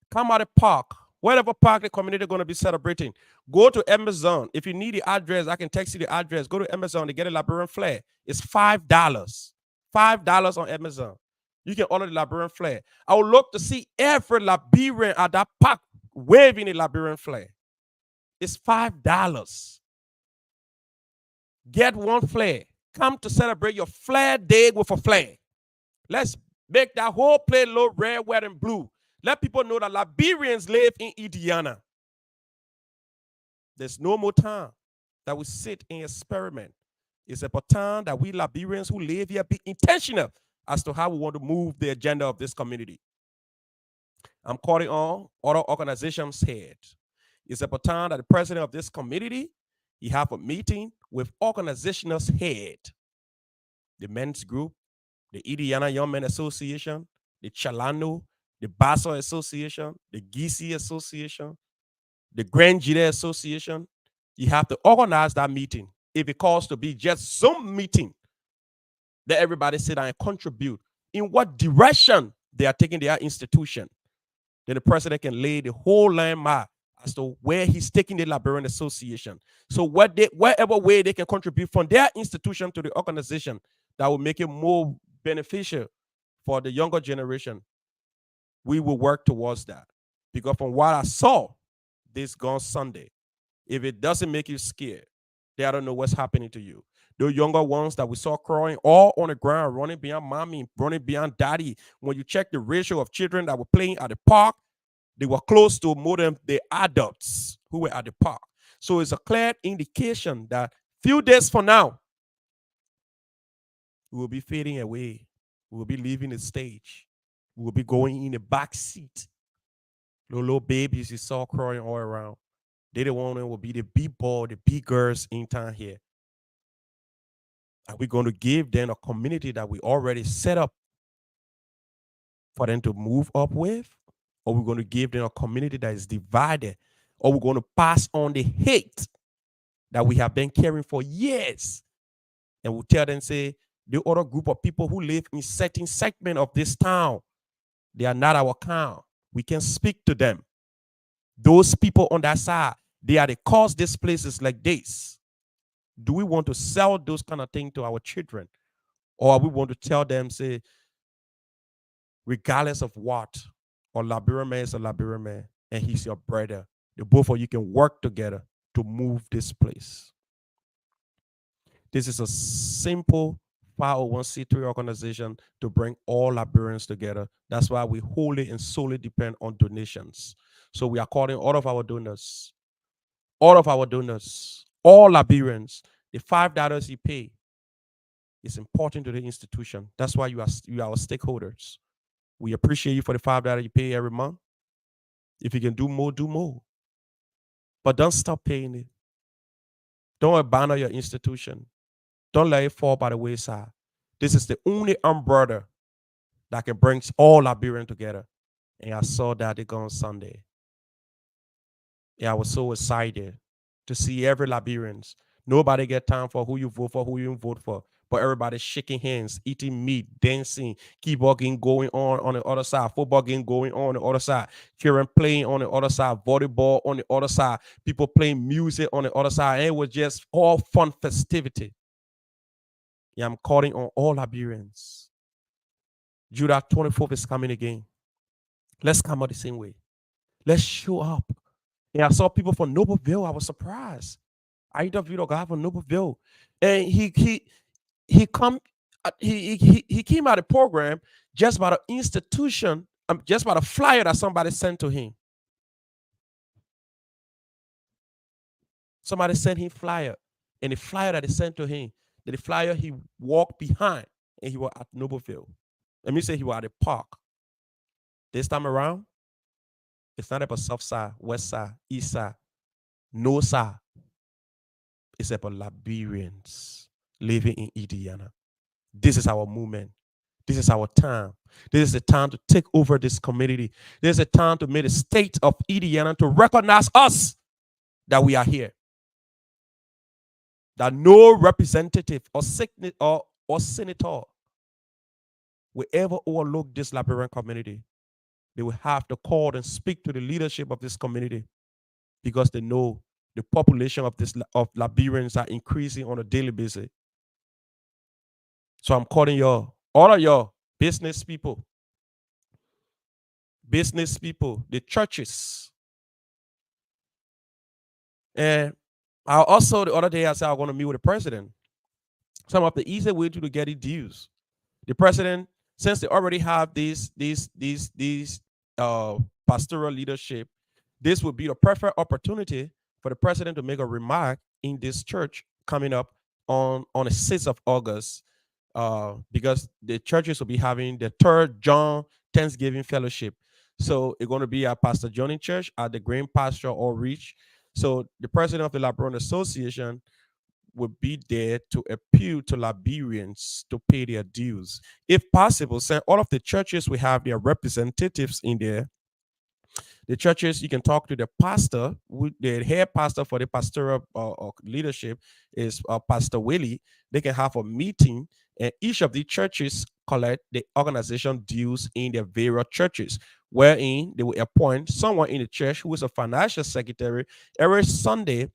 come out the park, whatever park the community is going to be celebrating. Go to Amazon. If you need the address, I can text you the address. Go to Amazon to get a Liberian flag. It's $5. $5 on Amazon. You can order the Liberian flag. I would love to see every Liberian at that park waving the Liberian flag. It's $5. Get one flag. Come to celebrate your flag day with a flag. Let's make that whole place look red, white, and blue. Let people know that Liberians live in Indiana. There's no more time that we sit and experiment. It's about time that we Liberians who live here be intentional as to how we want to move the agenda of this community. I'm calling on other organizations' head. It's about time that the president of this community, he have a meeting with organizational head. The men's group, the Indiana Young Men Association, the Chalano, the Basso Association, the Gisi Association, the Grand Jide Association. You have to organize that meeting. If it calls to be just Zoom meeting, let everybody sit down and contribute in what direction they are taking their institution. Then the president can lay the whole landmark as to where he's taking the Liberian Association. So whatever way they can contribute from their institution to the organization, that will make it more beneficial for the younger generation. We will work towards that. Because from what I saw this gone Sunday, if it doesn't make you scared, they don't know what's happening to you. The younger ones that we saw crying all on the ground, running behind mommy, running behind daddy. When you check the ratio of children that were playing at the park, they were close to more than the adults who were at the park. So it's a clear indication that few days from now, we will be fading away. We will be leaving the stage. We will be going in the back seat. Little babies you saw crying all around. They the one that will be the big boy, the big girls in town here. Are we going to give them a community that we already set up for them to move up with? Or we're going to give them a community that is divided? Or we're going to pass on the hate that we have been carrying for years? And we'll tell them, say, the other group of people who live in certain segment of this town, they are not our kind. We can speak to them. Those people on that side, they are the cause this place is like this. Do we want to sell those kind of things to our children? Or we want to tell them, say, regardless of what, or Liberian man is a Liberian man, and he's your brother, the both of you can work together to move this place. This is a simple 501c3 organization to bring all Liberians together. That's why we wholly and solely depend on donations. So we are calling all of our donors, all Liberians, the $5 you pay is important to the institution. That's why you are our stakeholders. We appreciate you for the $5 you pay every month. If you can do more, do more. But don't stop paying it. Don't abandon your institution. Don't let it fall by the wayside. This is the only umbrella that can bring all Liberians together. And I saw that on Sunday. Yeah, I was so excited to see every Liberians. Nobody get time for who you vote for, who you vote for. But everybody's shaking hands, eating meat, dancing, keyboard game going on the other side, football game going on the other side, children playing on the other side, volleyball on the other side, people playing music on the other side. And it was just all fun festivity. Yeah, I'm calling on all Liberians. July 24th is coming again. Let's come out the same way. Let's show up. And I saw people from Nobleville. I was surprised. I interviewed a guy from Nobleville, and he came out of the program just by the institution, just by the flyer that somebody sent to him. Somebody sent him flyer, and the flyer that they sent to him, the flyer he walked behind, and he was at Nobleville. Let me say he was at the park. This time around, it's not about south side, west side, east side, no side. It's about Liberians living in Indiana. This is our movement. This is our time. This is the time to take over this community. This is a time to make the state of Indiana to recognize us that we are here. That no representative or senator will ever overlook this Liberian community. They will have to call and speak to the leadership of this community because they know the population of Liberians are increasing on a daily basis. So I'm calling all of y'all, business people, the churches. And I also, the other day, I said I want to meet with the president. Some of the easy way to get the dues. The president, since they already have these pastoral leadership, this would be a perfect opportunity for the president to make a remark in this church coming up on the 6th of August, because the churches will be having the 3rd John Thanksgiving Fellowship. So it's going to be at Pastor Johnny Church at the Green Pasture Outreach. So the president of the Liberian Association will be there to appeal to Liberians to pay their dues. If possible, send all of the churches, we have their representatives in there. The churches, you can talk to the pastor. The head pastor for the pastoral leadership is Pastor Willie. They can have a meeting, and each of the churches collect the organization dues in their various churches, wherein they will appoint someone in the church who is a financial secretary. Every Sunday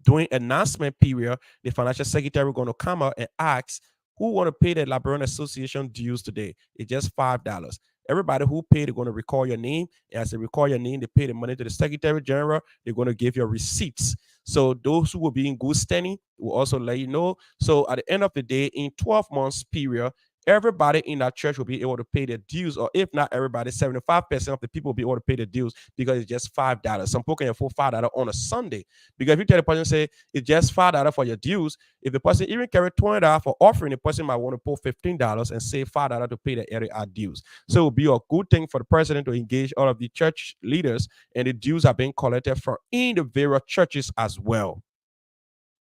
during announcement period, the financial secretary is going to come out and ask who want to pay the Liberian Association dues today. It's just $5. Everybody who paid, they're going to record your name. And as they record your name, they pay the money to the Secretary General. They're going to give you receipts. So those who will be in good standing will also let you know. So at the end of the day, in 12 months period, everybody in that church will be able to pay their dues, or if not everybody, 75% of the people will be able to pay the dues because it's just $5. Some people can afford $5 on a Sunday. Because if you tell the person, say, it's just $5 for your dues, if the person even carry $20 for offering, the person might want to put $15 and save $5 to pay the area dues. So it will be a good thing for the president to engage all of the church leaders, and the dues are being collected from in the various churches as well.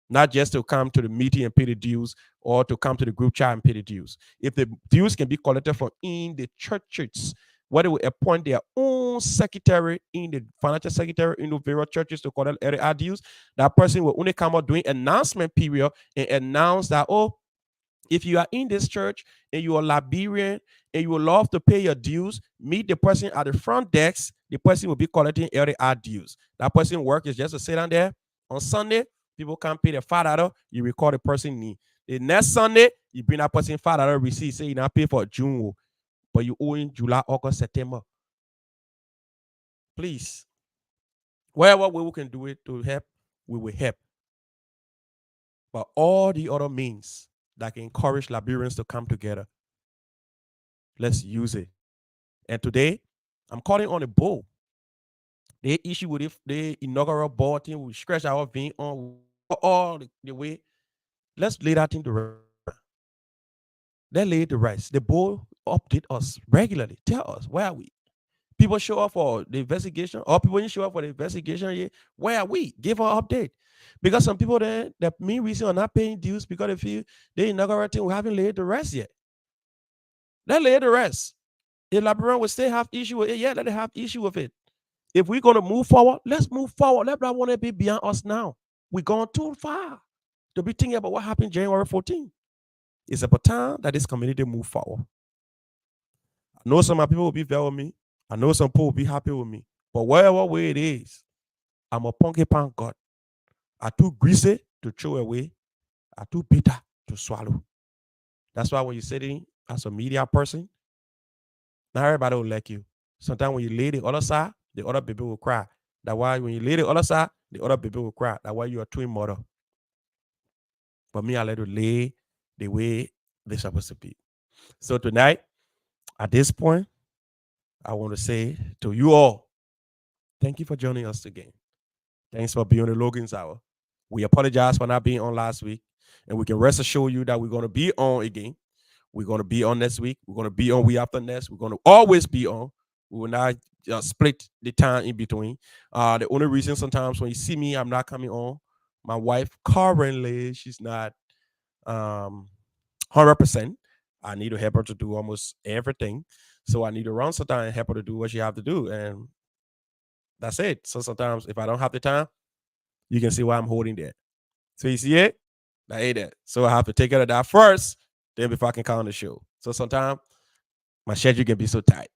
Not just to come to the meeting and pay the dues, or to come to the group chat and pay the dues. If the dues can be collected from in the churches, where they will appoint their own secretary, in the financial secretary in the various churches to collect area dues, that person will only come out during announcement period and announce that, oh, if you are in this church and you are Liberian and you would love to pay your dues, meet the person at the front desk. The person will be collecting area dues. That person work is just to sit down there on Sunday. People can't pay the $5. You record the person need. The next Sunday, you bring that person $5 receipt. Say you not pay for June, but you owe in July, August, September. Please, wherever we can do it to help, we will help. But all the other means that can encourage Liberians to come together, let's use it. And today, I'm calling on the board. They issue with it, the inaugural board thing. We scratch our vein on all the way. Let's lay that thing to rest. Let's lay it to rest. The board update us regularly. Tell us, where are we? People show up for the investigation, or people didn't show up for the investigation yet. Where are we? Give an update. Because some people there, the main reason are not paying dues because they feel the inaugural thing we haven't laid the rest yet. Let's lay the rest. If Liberian will still have issue with it, yeah, let it have issue with it. If we're gonna move forward, let's move forward. Let that want to be beyond us now. We're gone too far to be thinking about what happened January 14th. It's about time that this community move forward. I know some of my people will be there with me. I know some people will be happy with me. But whatever way it is, I'm a punky pan God. I'm too greasy to throw away. I'm too bitter to swallow. That's why when you're sitting as a media person, not everybody will like you. Sometimes when you lay the other side, the other baby will cry. That's why when you lay the other side, the other baby will cry. That's why you're a twin mother. But me, I let you lay the way they're supposed to be. So tonight, at this point, I want to say to you all, thank you for joining us again. Thanks for being on the Logan's Hour. We apologize for not being on last week, and we can rest assured you that we're going to be on again. We're going to be on next week. We're going to be on week after next. We're going to always be on. We will not split the time in between. The only reason sometimes when you see me, I'm not coming on. My wife currently, she's not 100%. I need to help her to do almost everything. So I need to run sometimes and help her to do what she have to do. And that's it. So sometimes if I don't have the time, you can see why I'm holding that. So you see it? I ate that. So I have to take care of that first, then before I can count the show. So sometimes my schedule can be so tight.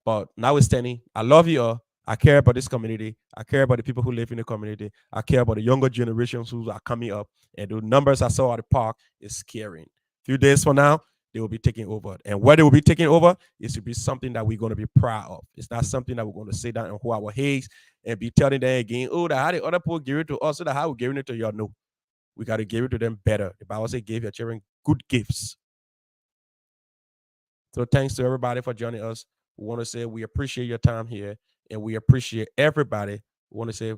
But notwithstanding, I love you all. I care about this community. I care about the people who live in the community. I care about the younger generations who are coming up. And the numbers I saw at the park is scaring. A few days from now, they will be taking over. And what they will be taking over is to be something that we're going to be proud of. It's not something that we're going to sit down and hold our heads and be telling them again, oh, how the other people give it to us, so that how we giving it to y'all. No. We got to give it to them better. The Bible says give your children good gifts. So thanks to everybody for joining us. We want to say we appreciate your time here, and we appreciate everybody. We want to say